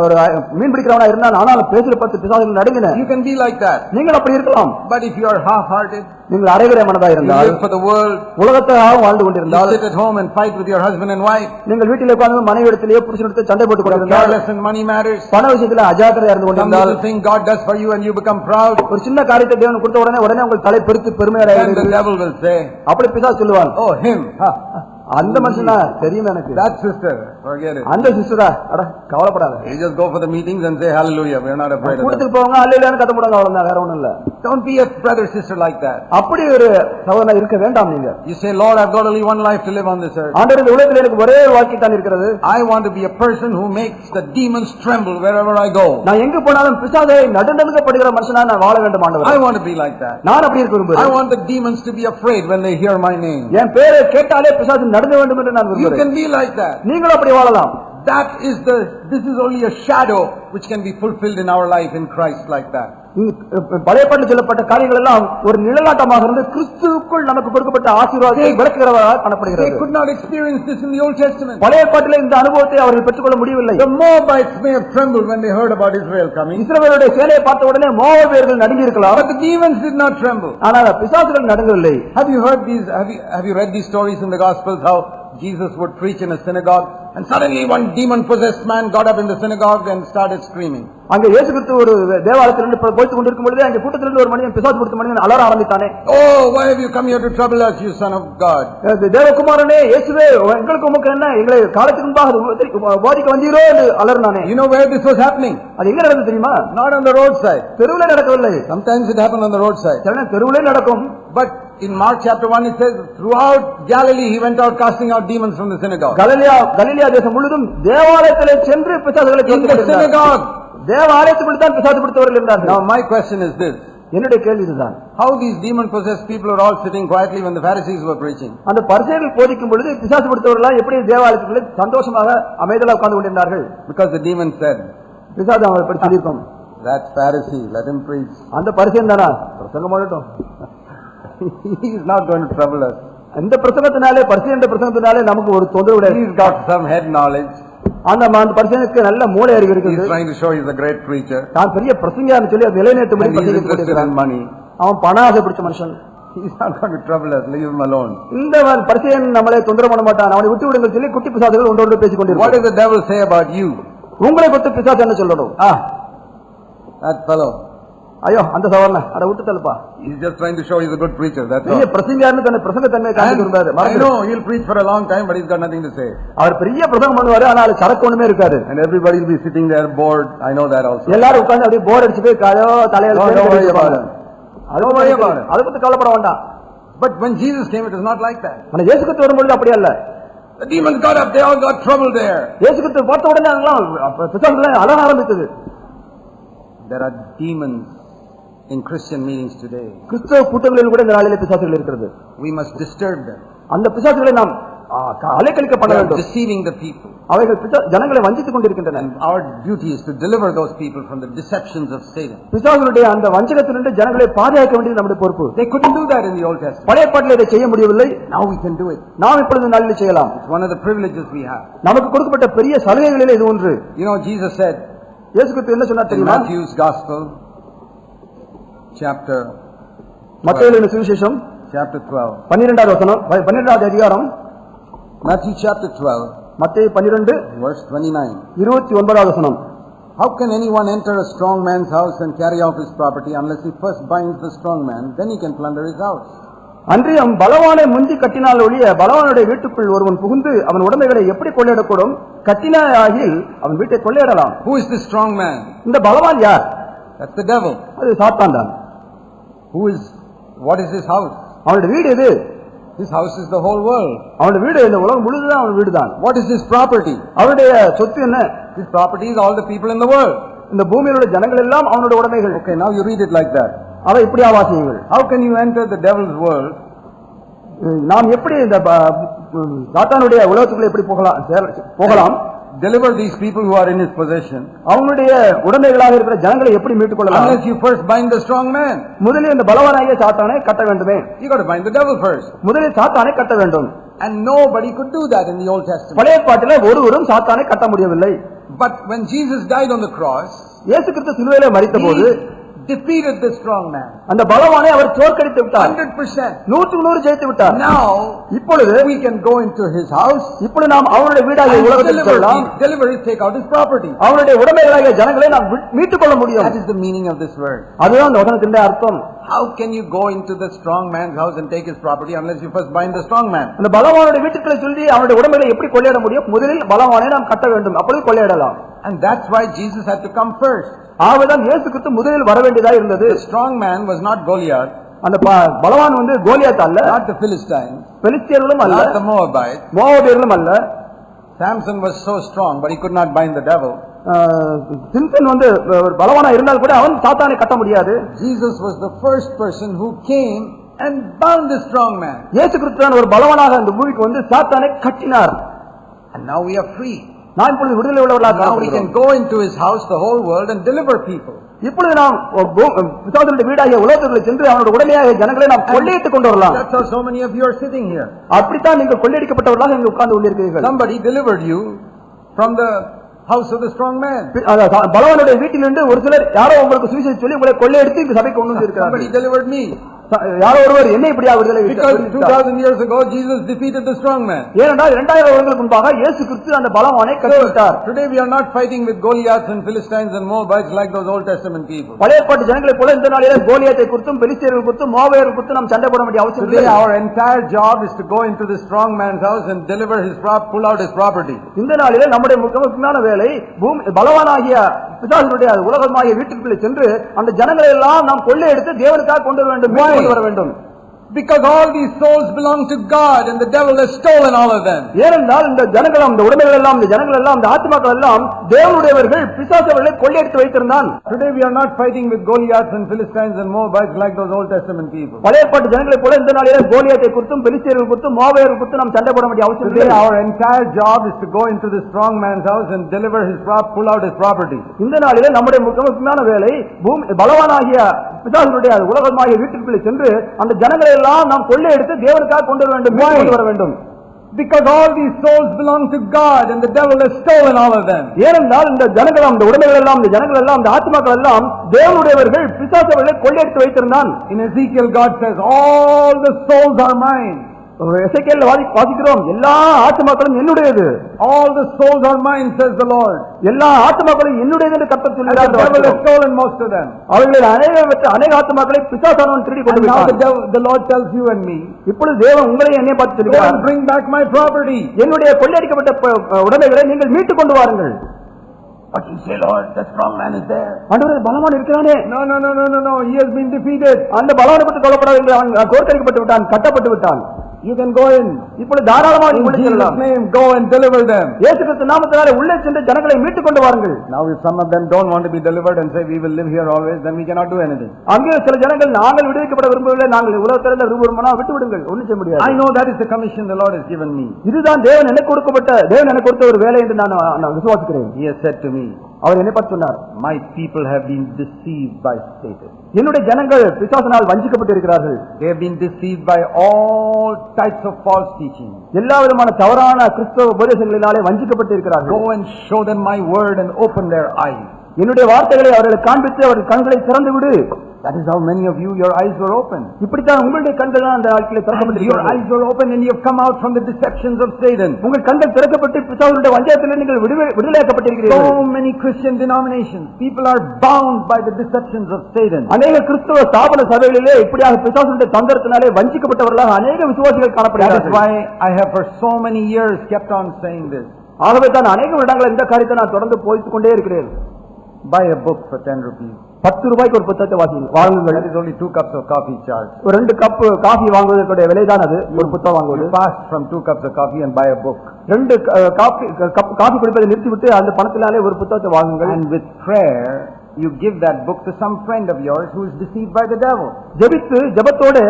ஒரு மீன் பிடிக்கிறவனா இருந்தான். ஆனால் பேதுரு பார்த்து பிசாசுகள் நடுங்கின. You can be like that. நீங்கள் அப்படி இருக்கலாம். But if you are half-hearted, நீங்கள் அரைகுறை மனதா you இருந்தால், live for the world, உலகத்தாக வாழ்ந்து you கொண்டிருந்தால், sit at home and fight with your husband and wife, நீங்கள் வீட்டில் உட்கார்ந்து மனைவிடத்திலேயே புருஷனிடத்தை சண்டை போட்டுக் you are கொண்டிருந்தால், careless in money matters, பண விஷயத்துல அஜாக்கிரதையா இருந்து some கொண்டிருந்தால், little thing God does for you and you become proud, ஒரு சின்ன காரியத்தை தேவன் கொடுத்த உடனே உங்கள் தலை பெருத்து then the பெருமையாக devil will say, அப்படி பிசாசு சொல்லுவான், "Oh, him, அந்த மனுஷனா தெரியும் எனக்கு, that sister, forget it." அந்த சிஸ்டரா, அட கவலைப்படாத, You just go for the meetings and say hallelujah, we are not afraid of them. கூட்டத்துக்கு போவாங்க, அல்லேலூயான்னு கத்த போடுங்க, அவ்வளவுதான், வேற ஒண்ணும் இல்ல. Don't be a brother sister like that. அப்படி ஒரு சகோதரனா இருக்க வேண்டாம் நீங்க. You say, "Lord, I've got only one life to live on this earth. ஆண்டவரே, இந்த உலகத்தில் எனக்கு ஒரே வாழ்க்கை தான் இருக்கிறது. I want to be a person who makes the demons tremble wherever I go. நான் எங்க போனாலும் பிசாசை நடுநடுங்கப்படுகிற மனுஷனா நான் வாழ வேண்டும் ஆண்டவரே. I want to be like that. நான் அப்படி இருக்க I விரும்புகிறேன். want the demons to be afraid when they hear my name. என் பேரை கேட்டாலே பிசாசு நடுங்க வேண்டும் என்று நான் You விரும்புகிறேன். can be like that. நீங்களும் அப்படி வாழலாம். This is only a shadow which can be fulfilled in our life in Christ like that. பழைய பாட்டில் சொல்லப்பட்ட காரியங்கள் எல்லாம் ஒரு நிழலாட்டமாக இருந்து கிறிஸ்துவுக்குள் நமக்கு கொடுக்கப்பட்ட ஆசீர்வாதத்தை விளக்குகிறவராக They காணப்படுகிறது. could not experience this in the Old Testament. பழைய பாட்டிலே இந்த அனுபவத்தை அவர்கள் பெற்றுக்கொள்ள முடியவில்லை. The Moabites may have trembled when they heard about Israel coming, இஸ்ரவேலுடைய சேனையை பார்த்த உடனே மோவாபியர்கள் நடுங்கி இருக்கலாம். but the demons did not tremble. ஆனால் பிசாசுகள் நடுங்கவில்லை. Have you read these stories in the Gospels how Jesus would preach in a synagogue and suddenly one demon possessed man got up in the synagogue and started screaming? அங்க இயேசு கிறிஸ்து ஒரு தேவாலயத்திலிருந்து போய்த்துக் கொண்டிருக்கும் பொழுது அங்கே கூட்டத்திலிருந்து ஒரு மனிதன் பிசாசு பிடித்த மனிதன் அலற ஆரம்பித்தானே, "Oh, why have you come here to trouble us, you son of God?" தேவகுமாரனே, இயேசுவே, உங்களுக்கு உமக்கு என்ன, எங்களை காலத்துக்கு முன்பாக போதிக்க வந்தீரோ என்று அலறினானே. You know where this was happening? அது எங்க நடந்தது தெரியுமா? Not on the roadside. தெருவிலே நடக்கவில்லை. Sometimes it happened on the roadside. சில நேரம் தெருவிலே நடக்கும். But in Mark chapter 1 it says, throughout Galilee he went out casting out demons from the synagogue. Galilee தேசம் முழுதும் தேவாலயத்திலே சென்று பிசாசுகளை In the synagogue. தேவாலயத்துக்குள் தான் பிசாசு பிடித்தவர்கள் இருந்தார்கள். Now my question is this. என்னுடைய கேள்வி இதுதான். How these demon possessed people are all sitting quietly when the Pharisees were preaching? அந்த பரிசேயர்கள் போதிக்கும் பொழுது பிசாசு பிடித்தவர்கள் எப்படி தேவாலயத்துக்குள்ளே சந்தோஷமாக அமைதியாக உட்கார்ந்து கொண்டிருந்தார்கள்? Because the demon said, பிசாசு அவங்களை பற்றி சொல்லியிருக்கோம், "That Pharisee, let him preach. அந்த பரிசேயன் தானா, பிரசங்கம் பண்ணட்டும், He is not going to trouble us. இந்த பிரசங்கத்தினாலே, பரிசேயன் பிரசங்கத்தினாலே நமக்கு ஒரு தொந்தரவு கிடையாது. He's got some head knowledge. அந்த பரிசேயனுக்கு நல்ல மூளை அறிவு He's இருக்குது. trying to show he's a great preacher. தான் பெரிய பிரசங்கியான்னு சொல்லி அதை நிலைநிறுத்தும்படி And he's பிரசங்கித்துக் interested in கொண்டிருக்கிறான். money. அவன் பண ஆசை பிடிச்ச மனுஷன். He's not going to trouble us. Leave him alone." இந்த பரிசேயன் நம்மளை தொந்தரவு பண்ண மாட்டான், அவனை விட்டு விடுங்கள் சொல்லி குட்டி பிசாசுகள் ஒன்றோடு பேசிக் What கொண்டிருக்கிறான். does the devil say about you? உங்களை பற்றி பிசாசு என்ன சொல்லணும்? That fellow. ஐயோ, அந்த சவரன அட விட்டு தள்ளுப்பா, He's just trying to show he's a good preacher. That's பெரிய all. பிரசங்கியார்னு தன்னை பிரசங்க தன்மையை காட்டிக் கொண்டாரு. I know he'll preach for a long time, but he's got nothing to say. அவர் பெரிய பிரசங்கம் பண்ணுவாரு, ஆனால் சரக்கு ஒண்ணுமே இருக்காது. And everybody will be sitting there bored. I know that also. எல்லாரும் உட்கார்ந்து அப்படியே போர் அடிச்சு போய் தலையில Don't worry about it. அதை பத்தி கவலைப்பட வேண்டாம். But when Jesus came, it was not like that. ஆனா இயேசு கிறிஸ்து வரும்பொழுது அப்படி அல்ல. The demons got up, they all got trouble there. இயேசு கிறிஸ்து பார்த்த உடனே பிசாசுகள் அலற ஆரம்பித்தது. There are demons in Christian meetings today. கிறிஸ்தவ கூட்டங்களில் கூட இந்த நாளிலே பிசாசுகள் இருக்கிறது. We must disturb them. அந்த பிசாசுகளை நாம் அலைக்கழிக்கப்பட They are வேண்டும். deceiving the people. அவைகள் ஜனங்களை வஞ்சித்துக் கொண்டிருக்கின்றன. Our duty is to deliver those people from the deceptions of Satan. பிசாசுகளுடைய அந்த வஞ்சகத்திலிருந்து ஜனங்களை பாதுகாக்க வேண்டியது நம்முடைய பொறுப்பு. They couldn't do that in the Old Testament. பழைய பாட்டில் இதை செய்ய முடியவில்லை. Now we can do it. நாம் இப்பொழுது நாளில் செய்யலாம். It's one of the privileges we have. நமக்கு கொடுக்கப்பட்ட பெரிய சலுகைகளிலே இது ஒன்று. You know, Jesus said இயேசு கிறிஸ்து என்ன சொன்னார் in தெரியுமா? Matthew's Gospel, chapter மத்தேயுவின் சுவிசேஷம் chapter 12. 12வது வசனம், 12வது அதிகாரம், Matthew chapter 12, மத்தேயு 12 verse 29. 29வது வசனம். How can anyone enter a strong man's house and carry off his property unless he first binds the strong man? Then he can plunder his house. அன்றியும் பலவானை முந்தி கட்டினால் ஒழிய பலவானுடைய வீட்டுக்குள் ஒருவன் புகுந்து அவன் உடைமைகளை எப்படி கொள்ளையிடக்கூடும்? கட்டினாயில் அவன் வீட்டை கொள்ளையிடலாம். Who is this strong man? இந்த பலவான் யார்? That's the devil. அது சாத்தான் தான். What is his house? அவனுடைய வீடு எது? His house is the whole world. அவனுடைய வீடு இந்த உலகம் முழுதுதான் அவன் வீடு தான். What is his property? அவனுடைய சொத்து என்ன? His property is all the people in the world. இந்த பூமியில் உள்ள ஜனங்கள் எல்லாம் அவனுடைய உடைமைகள். Okay, now you read it like that. அதை இப்படி வாசியுங்கள். How can you enter the devil's world? நாம் எப்படி இந்த சாத்தானுடைய உலகத்துக்குள்ள எப்படி போகலாம்? Deliver these people who are in his possession. அவனுடைய உடைமைகளாக இருக்கிற ஜனங்களை எப்படி மீட்டுக் கொள்ளலாம்? Unless you first bind the strong man. முதலில் இந்த பலவானாகிய சாத்தானை கட்ட வேண்டுமே. You got to bind the devil first. முதலில் சாத்தானை கட்ட வேண்டும். And nobody could do that in the Old Testament. பழைய ஏற்பாட்டிலே ஒருவரும் சாத்தானை கட்ட முடியவில்லை. But when Jesus died on the cross, இயேசு கிறிஸ்து சிலுவையிலே மரித்தபோது defeated the strong man. அந்த பலவானை அவர் தோற்கடித்து விட்டார். 100%. 100% ஜெயித்து விட்டார். Now இப்பொழுது we can go into his house. இப்பொழுது நாம் அவருடைய வீடாகிய உலகத்துக்கு செல்லலாம். Deliver it, take out his property. அவருடைய உடைமைகளாகிய ஜனங்களை நாம் மீட்டுக் கொள்ள முடியும். That is the meaning of this word. அதுதான் அந்த வசனத்தின் அர்த்தம். How can you go into the strong man's house and take his property unless you first bind the strong man? அந்த பலவானுடைய வீட்டுக்குள்ள சொல்லி அவருடைய உடைமைகளை எப்படி கொள்ளையிட முடியும்? முதலில் பலவானை நாம் கட்ட வேண்டும், அப்பொழுது கொள்ளையிடலாம். And that's why Jesus had to come first. ஆகவேதான் இயேசு கிறிஸ்து முதலில் வர வேண்டியதா இருந்தது. The strong man was not Goliath. அந்த பலவான் வந்து கோலியாத் அல்ல, not the Philistines, பெலிஸ்தியர்களும் அல்ல, not the Moabites. மோவாபியர்களும் அல்ல. Samson was so strong but he could not bind the devil. Simpson வந்து பலவானா இருந்தால் கூட அவன் சாத்தானை கட்ட முடியாது. Jesus was the first person who came and bound the strong man. இயேசு கிறிஸ்து தான் ஒரு பலவானாக அந்த பூமிக்கு வந்து சாத்தானை கட்டினார். And now we are free. நான் இப்பொழுது விடுதலை உள்ளவர்களாக now we can go into his house, the whole world, and deliver people. இப்பொழுது நாம் பிசாசுடைய வீடாகிய உலகத்துக்குள்ள சென்று அவனுடைய உடமையாக ஜனங்களை நாம் கொள்ளையிட்டுக் கொண்டு வரலாம். That's how so many of you are sitting here. அப்படித்தான் நீங்கள் கொள்ளையடிக்கப்பட்டவர்களாக இங்கே உட்கார்ந்து கொண்டிருக்கிறீர்கள். Somebody delivered you from the house of the strong man. பலவானுடைய வீட்டிலிருந்து ஒரு சிலர் யாரோ உங்களுக்கு சுவிசேஷம் சொல்லி உங்களை கொள்ளையடித்து இந்த சபைக்கு கொண்டு வந்திருக்கிறார்கள். Somebody delivered me. யாரோ ஒருவர் என்னை இப்படியா விடுதலை because 2000 years ago Jesus defeated the strong man. ஏனென்றால் 2000 வருடங்களுக்கு முன்பாக இயேசு கிறிஸ்து அந்த பலவானை கட்டிவிட்டார். Today we are not fighting with Goliaths and Philistines and Moabites like those Old Testament people. பழைய ஏற்பாட்டு ஜனங்களைப் போல இந்த நாளிலே கோலியாத்தை குறித்தும் பெலிஸ்தியர்கள் குறித்தும் மோவாபியர்கள் குறித்தும் நாம் சண்டை போட வேண்டிய அவசியம் இல்லை. Our entire job is to go into the strong man's house and deliver his pull out his property. இந்த நாளிலே நம்முடைய முக்கியமான வேலை பலவானாகிய பிசாசுடைய உலகமாகிய வீட்டுக்குள்ளே சென்று அந்த ஜனங்களை எல்லாம் நாம் கொள்ளையடித்து தேவனுக்காக கொண்டு வர வேண்டும். Because all these souls belong to God and the devil has stolen all of them. ஏனென்றால் இந்த ஜனங்கள் இந்த உடைமைகள் எல்லாம் இந்த ஜனங்கள் எல்லாம் இந்த ஆத்துமாக்கள் எல்லாம் தேவனுடையவர்கள் பிசாசு அவர்களை கொள்ளையடித்து வைத்திருந்தான். Today we are not fighting with Goliaths and Philistines and Moabites like those Old Testament people. பழைய ஏற்பாட்டு ஜனங்களைப் போல இந்த நாளிலே கோலியாத்தை குறித்தும் பெலிஸ்தியர்கள் குறித்தும் மோவாபியர்கள் குறித்தும் நாம் சண்டை போட வேண்டிய அவசியம் இல்லை. Our entire job is to go into the strong man's house and deliver his pull out his property. இந்த நாளிலே நம்முடைய முக்கியமான வேலை பலவானாகிய பிசாசுடைய உலகமாகிய வீட்டுக்குள்ளே சென்று அந்த ஜனங்களை எல்லாம் நாம் கொள்ளையடித்து தேவனுக்காக கொண்டு வர வேண்டும். Because all these souls belong to God and the devil has stolen all of them. ஏனென்றால் இந்த ஜனங்கள் இந்த உடைமைகள் எல்லாம் இந்த ஜனங்கள் எல்லாம் இந்த ஆத்துமாக்கள் எல்லாம் தேவனுடையவர்கள் பிசாசு அவர்களை கொள்ளையடித்து வைத்திருந்தான். In Ezekiel God says all the souls are mine. எசேக்கியேல் வாசிக்கிறோம் எல்லா ஆத்துமாக்களும் என்னுடையது. All the souls are mine says the Lord. எல்லா ஆத்துமாக்களும் என்னுடையது என்று கர்த்தர் சொல்கிறார். The devil has stolen most of them. அவர்களில் அநேக ஆத்துமாக்களை பிசாசானவன் திருடி கொண்டு போய்விட்டான். Now the Lord tells you and me. இப்பொழுது தேவன் உங்களை என்னை பார்த்து சொல்கிறார், bring back my property. என்னுடைய கொள்ளையடிக்கப்பட்ட உடைமைகளை நீங்கள் மீட்டுக் கொண்டு வாருங்கள். But you say, Lord, the strong man is there. ஆண்டவரே பலவான் இருக்கிறானே. No, he has been defeated. அந்த பலவானை பற்றி கவலைப்படாதீர்கள், அவன் தோற்கடிக்கப்பட்டு விட்டான், கட்டப்பட்டு விட்டான். You can go in. இப்பொழுது தாராளமாக நீங்கள் உள்ளே செல்லலாம். In Jesus' name, go and deliver them. இயேசு கிறிஸ்து நாமத்தினாலே உள்ளே சென்று ஜனங்களை மீட்டுக் கொண்டு வாருங்கள். Now if some of them don't want to be delivered and say we will live here always, then we cannot do anything. அங்கே சில ஜனங்கள் நாங்கள் விடுவிக்கப்பட விரும்பவில்லை, நாங்கள் உலகத்திலிருந்து விரும்புகிறோம்னா விட்டு விடுங்கள், ஒன்றும் செய்ய முடியாது. I know that is the commission the Lord has given me. இதுதான் தேவன் எனக்கு கொடுத்த ஒரு வேலை என்று நான் விசுவாசிக்கிறேன். He has said to me, அவர் என்னை பார்த்து சொன்னார், my people have been deceived by Satan. என்னுடைய ஜனங்கள் பிசாசினால் வஞ்சிக்கப்பட்டு இருக்கிறார்கள். They have been deceived by all types of false teaching. எல்லா விதமான தவறான கிறிஸ்தவ உபதேசங்களினாலே வஞ்சிக்கப்பட்டு இருக்கிறார்கள். Go and show them my word and open their eyes. என்னுடைய வார்த்தைகளை அவர்களுக்கு காண்பித்து அவர்கள் கண்களை திறந்து விடு. That is how many of you, your eyes were open. இப்படித்தான் உங்களுடைய கண்கள் அந்த நாட்களில் திறக்கப்பட்டிருக்கிறது. Your eyes were open and you have come out from the deceptions of Satan. உங்கள் கண்கள் திறக்கப்பட்டு பிசாசுடைய வஞ்சகத்திலிருந்து நீங்கள் விடுதலையாக்கப்பட்டிருக்கிறீர்கள். So many Christian denominations, people are bound by the deceptions of Satan. அநேக கிறிஸ்தவ ஸ்தாபன சபைகளிலே இப்படியாக பிசாசுடைய தந்திரத்தினாலே வஞ்சிக்கப்பட்டவர்களாக அநேக விசுவாசிகள் காணப்படுகிறார்கள். That is why I have for so many years kept on saying this. ஆகவே தான் அநேக வருடங்கள் இந்த காரியத்தை நான் தொடர்ந்து போய்த்து கொண்டே இருக்கிறேன். Buy a book for 10 rupees. 10 ரூபாய்க்கு ஒரு புத்தகத்தை வாங்குங்கள். That is only 2 cups of coffee charge. ஒரு 2 கப் காஃபி வாங்குவதற்குரிய விலைதான் அது. ஒரு புத்தகம் வாங்குவது. You fast from 2 cups of coffee and buy a book. 2 coffee குடிப்பதை நிறுத்திவிட்டு அந்த பணத்தினாலே ஒரு புத்தகத்தை வாங்குங்கள். And with prayer you give that book to some friend of yours who is deceived by the devil. ஜெபத்தோடு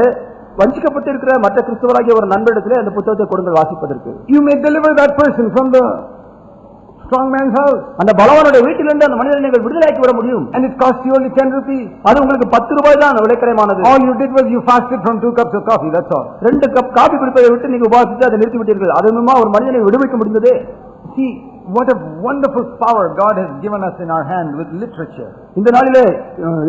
வஞ்சிக்கப்பட்டிருக்கிற மற்ற கிறிஸ்தவராகிய ஒரு நண்பரிடத்திலே அந்த புத்தகத்தை கொடுங்கள் வாசிப்பதற்கு. You may deliver that person from the strong man's house. அந்த பலவானுடைய வீட்டிலிருந்து அந்த மனிதனை நீங்கள் விடுதலையாக்கி விட முடியும். And it cost you only 10 rupees. அது உங்களுக்கு 10 ரூபாய் தான் விலைக்கரையானது. All you did was you fasted from 2 cups of coffee, that's all. 2 cup coffee குடிப்பதை விட்டு நீங்க உபவாசித்து அதை நிறுத்தி விட்டீர்கள். அதுமா ஒரு மனிதனை விடுவிக்க முடிந்தது. See what a wonderful power God has given us in our hand with literature. இந்த நாளிலே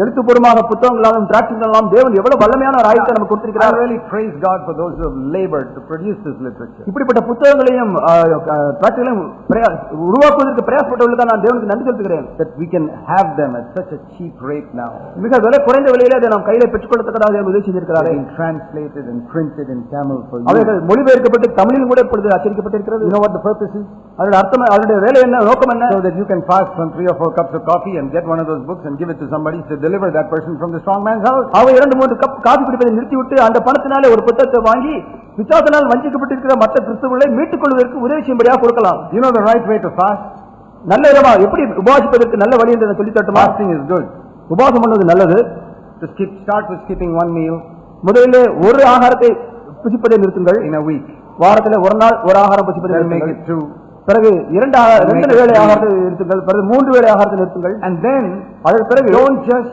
எழுத்துப்பூர்வமாக புத்தகங்களாலும் டிராக்டிங்களாலும் தேவன் எவ்வளவு வல்லமையான ஒரு ஆயுதத்தை நமக்கு கொடுத்திருக்கிறார். I really praise God for those who have labored to produce this literature. இப்படிப்பட்ட புத்தகங்களையும் டிராக்டிங்களையும் உருவாக்குவதற்கு பிரயாசப்பட்டவர்களுக்கு நான் தேவனுக்கு நன்றி செலுத்துகிறேன். That we can have them at such a cheap rate now. மிக விலை குறைந்த விலையிலே அதை நாம் கையிலே பெற்றுக்கொள்ளத்தக்கதாக தேவன் உதவி செய்திருக்கிறார். Translated and printed in Tamil for you. அவைகள் மொழிபெயர்க்கப்பட்டு தமிழிலும் கூட இப்பொழுது அச்சடிக்கப்பட்டிருக்கிறது. You know what the purpose is? அதோட அர்த்தம், அதோட வேலை என்ன, நோக்கம் என்ன? So that you can fast from 3 or 4 cups of coffee and get one of those books and give it to somebody to deliver that person from the strong man's house. அவ 2-3 cup coffee குடிப்பதை நிறுத்திவிட்டு அந்த பணத்தினாலே ஒரு புத்தகத்தை வாங்கி பிசாசினால் வஞ்சிக்கப்பட்டிருக்கிற மற்ற கிறிஸ்தவர்களை மீட்டுக் கொள்வதற்கு உதவி செய்யும்படியாக கொடுக்கலாம். You know the right way to fast? நல்ல விதமா எப்படி உபவாசிப்பதற்கு நல்ல வழி என்று சொல்லி தட்டுமா? Fasting is good. உபவாசம் பண்ணுவது நல்லது. Start with skipping 1 meal. முதலிலே ஒரு ஆகாரத்தை புசிப்பதை நிறுத்துங்கள். In a week. வாரத்திலே ஒரு நாள் ஒரு ஆகாரம் புசிப்பதை make நிறுத்துங்கள். it 2. பிறகு 2 வேளை ஆகாரத்தை நிறுத்துங்கள். பிறகு 3 வேளை ஆகாரத்தை நிறுத்துங்கள். And then அதற்கு பிறகு don't just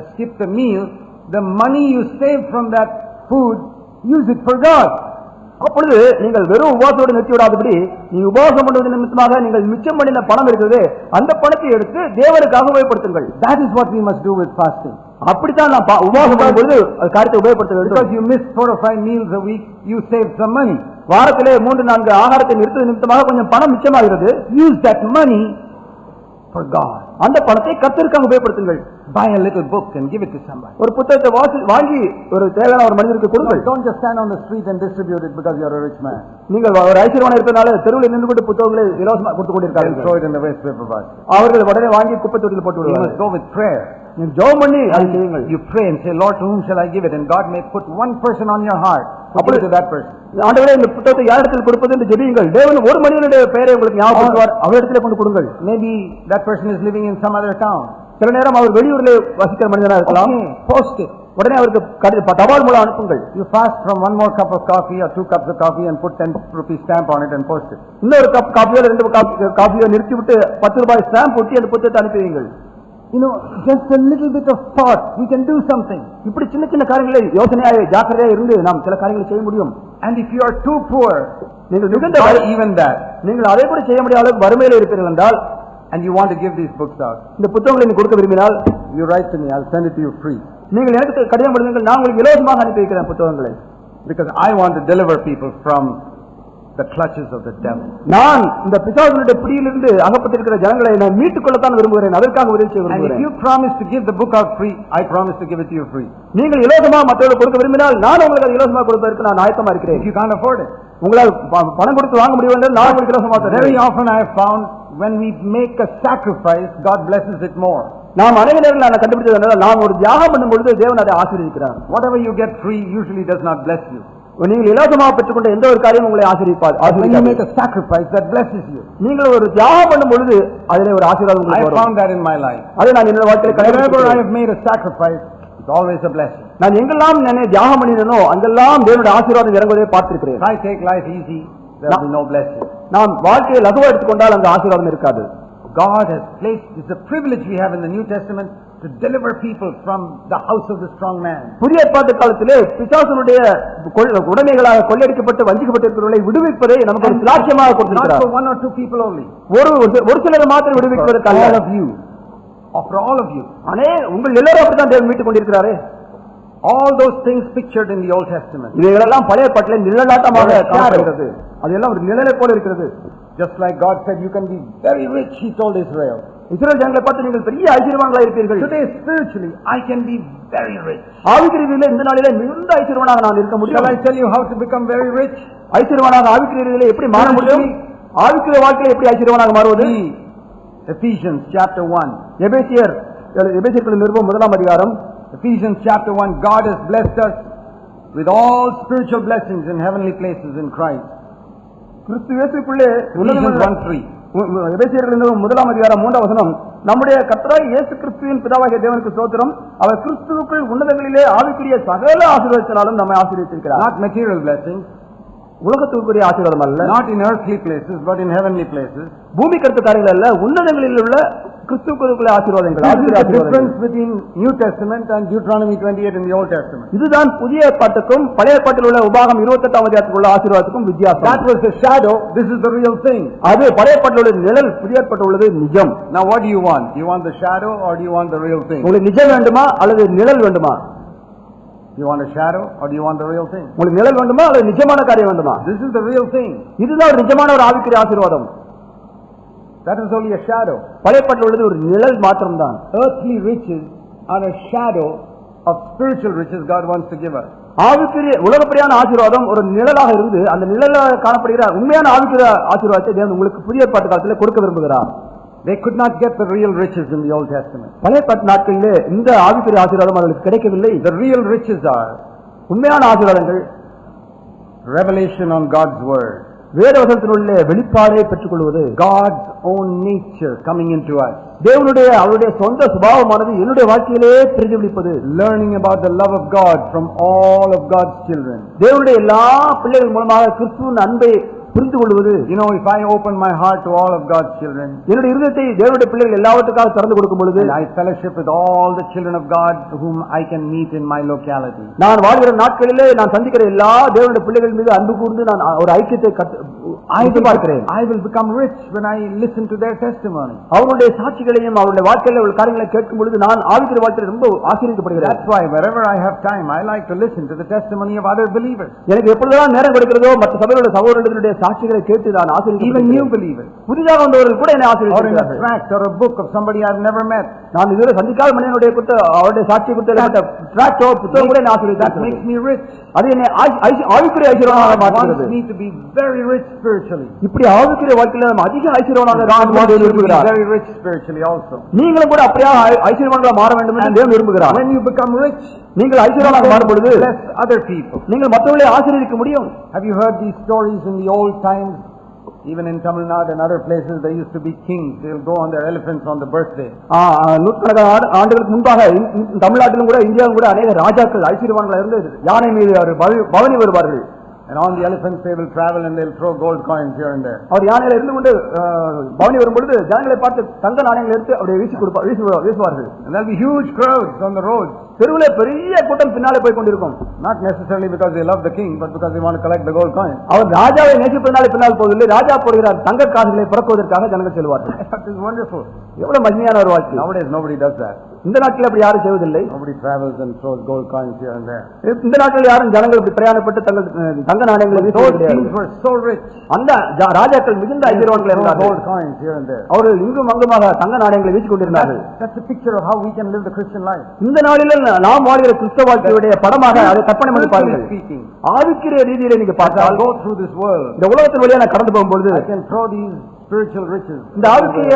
skip the meal. The money you save from that food, use it for God. அப்பொழுது நீங்கள் வெறும் உபவாசத்தோடு நிறுத்தி விடாதபடி நீ உபவாசம் பண்ணுவது நிமித்தமாக நீங்கள் மிச்சம் பண்ணின பணம் இருக்கிறது, அந்த பணத்தை எடுத்து தேவனுக்காக உபயோகப்படுத்துங்கள். That is what we must do with fasting. அப்படித்தான் நாம் உபவாசம் பண்ணும்போது அது காரியத்தை உபயோகப்படுத்த வேண்டும். Because you miss 4 or 5 meals a week, you save some money. வாரத்திலே 3-4 ஆகாரத்தை நிறுத்துவது நிமித்தமாக கொஞ்சம் பணம் மிச்சமாகிறது. Use that money for God. அந்த பணத்தை கர்த்தருக்காக உபயோகப்படுத்துங்கள். Buy a little book and give it to somebody. ஒரு புத்தகத்தை வாங்கி ஒரு தேவையான ஒரு மனிதருக்கு கொடுங்கள். Don't just stand on the street and distribute it because you are a rich man. நீங்கள் ஒரு ஐஸ்வர்யவானா இருப்பதனால தெருவில் நின்று கொண்டு புத்தகங்களை இலவசமாக கொடுத்து கொண்டிருக்கார்கள். Throw it in the waste paper basket. அவர்கள் உடனே வாங்கி குப்பை தொட்டியில் போட்டு You விடுவார்கள். must go with prayer. நீங்க ஜெபம் பண்ணி அதை செய்யுங்கள். You pray and say, Lord, to whom shall I give it? And God may put one person on your heart. Give it to that person. ஆண்டவரே இந்த புத்தகத்தை யாரிடத்தில் கொடுப்பது என்று ஜெபியுங்கள். தேவன் ஒரு மனிதனுடைய பெயரை உங்களுக்கு ஞாபகப்படுத்துவார், அவரிடத்திலே கொண்டு கொடுங்கள். Maybe that person is living in some other town. சில நேரம் அவர் வெளியூரிலே வசிக்கிற மனிதனாக இருக்கலாம். Post it. உடனே அவருக்கு தபால் மூலம் அனுப்புங்கள். You fast from 1 more cup of coffee or 2 cups of coffee and put 10 rupee stamp on it and post it. இன்னொரு கப் காஃபியோ 2 காஃபியோ நிறுத்திவிட்டு 10 ரூபாய் ஸ்டாம்ப் ஒட்டி அந்த புத்தகத்தை அனுப்புவீங்கள். You know, just a little bit of thought, we can do something. இப்படி சின்ன சின்ன காரியங்களை யோசனையாக ஜாக்கிரதையாக இருந்து நாம் சில காரியங்களை செய்ய முடியும். And if you are too poor, நீங்கள் மிகுந்த even that, நீங்கள் அதை கூட செய்ய முடியாத அளவுக்கு வறுமையில் இருப்பீர்கள் என்றால், and you want to give these books out, இந்த புத்தகங்களை நீ கொடுக்க விரும்பினால், you write to me, I'll send it to you free. நீங்கள் எனக்கு கடிதம் எழுதுங்கள், நான் உங்களுக்கு இலவசமாக அனுப்பி வைக்கிறேன் புத்தகங்களை. Because I want to deliver people from the clutches of the devil. நான் இந்த பிசாசுடைய பிடியிலிருந்து அகப்பட்டிருக்கிற ஜனங்களை நான் மீட்டுக் கொள்ளத்தான் விரும்புகிறேன், அதற்காக உதவி செய்ய விரும்புகிறேன். And if you promise to give the book out free, I promise to give it to you free. நீங்கள் இலவசமாக மற்றவர்களுக்கு கொடுக்க விரும்பினால் நான் உங்களுக்கு இலவசமாக கொடுப்பதற்கு நான் ஆயத்தமா இருக்கிறேன். If you can't afford it, உங்களால் பணம் கொடுத்து வாங்க முடியும் என்றால் நான் உங்களுக்கு இலவசமாக தரேன். Very often I have found when we make a sacrifice, God blesses it more. நாம் அநேக நேரத்தில் நான் கண்டுபிடிச்சது என்னன்னா, நாம் ஒரு தியாகம் பண்ணும் பொழுது தேவன் அதை ஆசீர்வதிக்கிறார். Whatever you get free usually does not bless you. நீங்கள் இலவசமாக பெற்றுக்கொண்ட எந்த ஒரு காரியம் உங்களை ஆசீர்வதிப்பார். When you make a sacrifice, that blesses you. நீங்கள் ஒரு தியாகம் பண்ணும் பொழுது அதிலே ஒரு ஆசீர்வாதம் உங்களுக்கு வரும். I found that in my life. அதை நான் என்னோட வாழ்க்கையில Wherever I have made a sacrifice, it's always a blessing. நான் எங்கெல்லாம் நான் தியாகம் பண்ணினேனோ அங்கெல்லாம் தேவனுடைய ஆசீர்வாதம் இறங்குவதை பார்த்திருக்கிறேன். If I take life easy, there will be no blessing. நாம் வாழ்க்கையை லகுவா எடுத்துக்கொண்டால் அந்த ஆசீர்வாதம் இருக்காது. God has placed, it's a privilege we have in the New Testament to deliver people from the house of the strong man. புதிய ஏற்பாட்டு காலத்திலே பிசாசுடைய உடைமைகளாக கொள்ளையடிக்கப்பட்டு வஞ்சிக்கப்பட்டிருக்கிறவர்களை விடுவிப்பதை நமக்கு ஒரு சாட்சியமாக கொடுத்திருக்கிறார். Not for 1 or 2 people only. ஒரு சிலர் மாத்திரம் விடுவிப்பதற்கு அல்ல, all of you. For all of you. உங்கள் எல்லாரும் அப்படித்தான் தேவன் மீட்டுக் கொண்டிருக்கிறாரே. All those things pictured in the Old Testament. இவைகளெல்லாம் பழைய ஏற்பாட்டிலே நிழலாட்டமாக காணப்படுகிறது. அதெல்லாம் ஒரு நிழலை போல இருக்கிறது. Just like God said, you can be very rich, He told Israel. இஸ்ரவேல் ஜனங்களை பார்த்து நீங்கள் பெரிய ஐஸ்வர்யவான்களாக இருப்பீர்கள். Today spiritually, I can be very rich. ஆவிக்குரியதிலே இந்த நாளிலே மிகுந்த ஐஸ்வர்யவானாக நான் இருக்க முடியும். Shall I tell you how to become very rich? ஐஸ்வர்யவானாக ஆவிக்குரியதிலே எப்படி மாற முடியும்? ஆவிக்குரிய வாழ்க்கையில எப்படி ஐஸ்வர்யவானாக மாறுவது? Ephesians chapter 1. எபேசியர் எபேசியர்களின் நிருபம் 1 அதிகாரம் Ephesians chapter 1, God has blessed us with all spiritual blessings in heavenly places in Christ. Kristu இயேசுக்குள்ளே Ephesians 1:3. எபேசியர்களின் நிருபம் 1 அதிகாரம் 3 வசனம், நம்முடைய கர்த்தராகிய இயேசு கிறிஸ்துவின் பிதாவாகிய தேவனுக்கு ஸ்தோத்திரம், அவர் கிறிஸ்துவுக்குள் உன்னதங்களிலே ஆவிக்குரிய சகல ஆசீர்வாதத்தினாலும் நம்மை ஆசீர்வதித்திருக்கிறார். Not material blessings, உலகத்துக்குரிய ஆசீர்வாதம் அல்ல, not in earthly places, but in heavenly places. பூமி கருத்து காரியங்கள் அல்ல, உன்னதங்களில் உள்ள கிறிஸ்துவுக்குள்ள ஆசீர்வாதங்கள். This is the difference between New Testament and Deuteronomy 28 in the Old Testament. இதுதான் புதிய ஏற்பாட்டுக்கும் பழைய ஏற்பாட்டில் உள்ள உபாகம் 28 அதிகாரத்தில் உள்ள ஆசீர்வாதத்துக்கும் வித்தியாசம். That was the shadow, this is the real thing. அது பழைய ஏற்பாட்டில் உள்ள நிழல், புதிய ஏற்பாட்டில் உள்ளது நிஜம். Now what do you want? Do you want the shadow or do you want the real thing? உங்களுக்கு நிஜம் வேண்டுமா அல்லது நிழல் வேண்டுமா? You want a shadow or do you want the real thing? உங்களுக்கு நிழல் வேண்டுமா அல்லது நிஜமான காரியம் வேண்டுமா? This is the real thing. இதுதான் ஒரு நிஜமான ஒரு ஆவிக்குரிய ஆசீர்வாதம். That is only a shadow. பழைய ஏற்பாட்டில் உள்ளது ஒரு நிழல் மாத்திரம்தான். Earthly riches are a shadow of spiritual riches God wants to give us. ஆவிக்குரிய உலகப்படியான ஆசீர்வாதம் ஒரு நிழலாக இருந்து அந்த நிழலாக காணப்படுகிற உண்மையான ஆவிக்குரிய ஆசீர்வாதத்தை தேவன் உங்களுக்கு புதிய ஏற்பாட்டு காலத்தில் கொடுக்க விரும்புகிறார். They could not get the real riches in the Old Testament. பழைய ஏற்பாட்டு நாட்களிலே இந்த ஆவிக்குரிய ஆசீர்வாதம் அவர்களுக்கு கிடைக்கவில்லை. The real riches are உண்மையான ஆசீர்வாதங்கள் revelation on God's word, வேதவசனத்தினுள்ளே வெளிப்பாடை பெற்றுக் கொள்வது, God's own nature coming into us, தேவனுடைய அவருடைய சொந்த சுபாவமானது என்னுடைய வாழ்க்கையிலே பிரதிபலிப்பது, learning about the love of God from all of God's children. தேவனுடைய எல்லா பிள்ளைகள் மூலமாக கிறிஸ்துவின் அன்பை புரிந்து கொள்வது. You know, if I open my heart to all of God's children, என்னுடைய இருதயத்தை தேவனுடைய பிள்ளைகள் எல்லாவற்றுக்காக திறந்து கொடுக்கும் பொழுது, and I fellowship with all the children of God whom I can meet in my locality, நான் வாழ்கிற நாட்களிலே நான் சந்திக்கிற எல்லா தேவனுடைய பிள்ளைகள் மீது அன்பு கூர்ந்து நான் ஒரு ஐக்கியத்தை பார்க்கிறேன். I will become rich when I listen to their testimony. அவருடைய சாட்சிகளையும் அவருடைய வாழ்க்கையில உள்ள காரியங்களை கேட்கும் பொழுது நான் ஆவிக்குரிய வாழ்க்கையில ரொம்ப ஆசீர்வதிக்கப்படுகிறேன். That's why wherever I have time, I like to listen to the testimony of other believers. எனக்கு எப்பொழுதெல்லாம் நேரம் கிடைக்கிறதோ மற்ற சபையோட சகோதரர்களுடைய சாட்சிகளை கேட்டு நான் ஆசீர்வதிக்கிறேன். Even new believers, புதிதாக வந்தவர்கள் கூட என்னை or in a ஆசீர்வதிக்கிறார்கள். tract or a book of somebody I've never met, நான் இதுவரை சந்திக்காத மனிதனுடைய அவருடைய சாட்சியை குறித்த டிராக்டோ புத்தகம் கூட என்னை that ஆசீர்வதிக்கிறார்கள். makes me rich. அது என்னை ஆவிக்குரிய ஐஸ்வர்யமாக God மாற்றுகிறது. wants me to be very rich spiritually. இப்படி ஆவிக்குரிய வாழ்க்கையில நம்ம அதிக ஐஸ்வர்யவானாக God wants you to be விரும்புகிறார். very rich spiritually also. நீங்களும் கூட அப்படியே ஐஸ்வர்யவான்களா மாற வேண்டும் என்று தேவன் விரும்புகிறார். When you become rich, நீங்கள் ஐஸ்வர்யவானாக மாறும் பொழுது bless other people. நீங்கள் மற்றவர்களை ஆசீர்வதிக்க முடியும். Have you heard these stories in the old times? Even in Tamil Nadu and other places, there used to be kings. They'll go on their elephants on the birthday. நூற்றுக்கணக்கான ஆண்டுகளுக்கு முன்பாக தமிழ்நாட்டிலும் கூட இந்தியாவிலும் கூட அநேக ராஜாக்கள் ஐஸ்வர்யவான்களா இருந்து யானை மீது பவனி வருவார்கள். And on the elephants they will travel and they'll throw gold coins here and there. அவர் யானையில இருந்து கொண்டு பவனி வரும் பொழுது ஜனங்களை பார்த்து தங்க நாணயங்களை எடுத்து அப்படியே வீசுவார்கள். And there'll be huge crowds on the roads. தெருவில பெரிய கூட்டம் பின்னாலே போய் கொண்டிருக்கும். Not necessarily because they love the king, but because they want to collect the gold coins. அவர் ராஜாவை நேசிப்பதனாலே பின்னால் போவதில்லை, ராஜா போடுகிறார் தங்க காசுகளை பறக்குவதற்காக ஜனங்கள் செல்வார்கள். That is wonderful. எவ்வளவு மகிமையான ஒரு வாழ்க்கை. Nowadays nobody does that. இந்த நாட்டில் அப்படி யாரும் செய்வதில்லை. Nobody travels and throws gold coins here and there. இந்த நாட்டில் யாரும் ஜனங்கள் இப்படி பிரயாணப்பட்டு தங்கள் தங்க நாணயங்களை Those kings were so rich. அந்த ராஜாக்கள் மிகுந்த ஐஸ்வர்யவான்கள் இருந்தார்கள். Gold coins here and there. அவர்கள் இங்கும் அங்குமாக தங்க நாணயங்களை வீசிக் கொண்டிருந்தார்கள். That's a picture of how we can live the Christian life. இந்த நாளில் நாம் வாழ்கிற கிறிஸ்தவ வாழ்க்கையுடைய படமாக அதை கற்பனை பண்ணி பாருங்கள். ஆவிக்குரிய ரீதியிலே நீங்க பார்த்தால், go through this world, இந்த உலகத்தின் வழியா நான் கடந்து போகும்போது I can throw these spiritual riches. இந்த ஆவிக்குரிய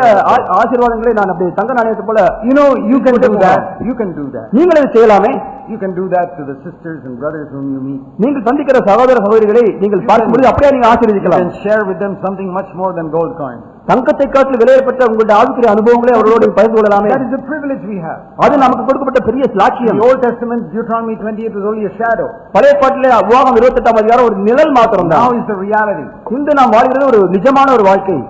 ஆசீர்வாதங்களை நான் அப்படி தங்க நாணயத்தை போல you can do that. You can do that. நீங்கள் அதை செய்யலாமே. You can do that to the sisters and brothers whom you meet. நீங்கள் சந்திக்கிற சகோதர சகோதரிகளை நீங்கள் பார்க்கும்போது அப்படியே நீங்க You ஆசீர்வதிக்கலாம். can share with them something much more than gold coins. தங்கத்தை காட்டில் விலையேற்பட்ட உங்களுடைய ஆவிக்குரிய அனுபவங்களை அவர்களோடு பகிர்ந்து கொள்ளலாமே. That is a privilege we have. அது நமக்கு கொடுக்கப்பட்ட பெரிய சாட்சியம். The Old Testament, Deuteronomy 28 was only a shadow. பழைய பாட்டிலே உபாகம் 28 அதிகாரம் ஒரு நிழல் மாத்திரம் Now தான். is the reality. இன்று நாம் வாழ்கிறது ஒரு நிஜமான ஒரு வாழ்க்கை.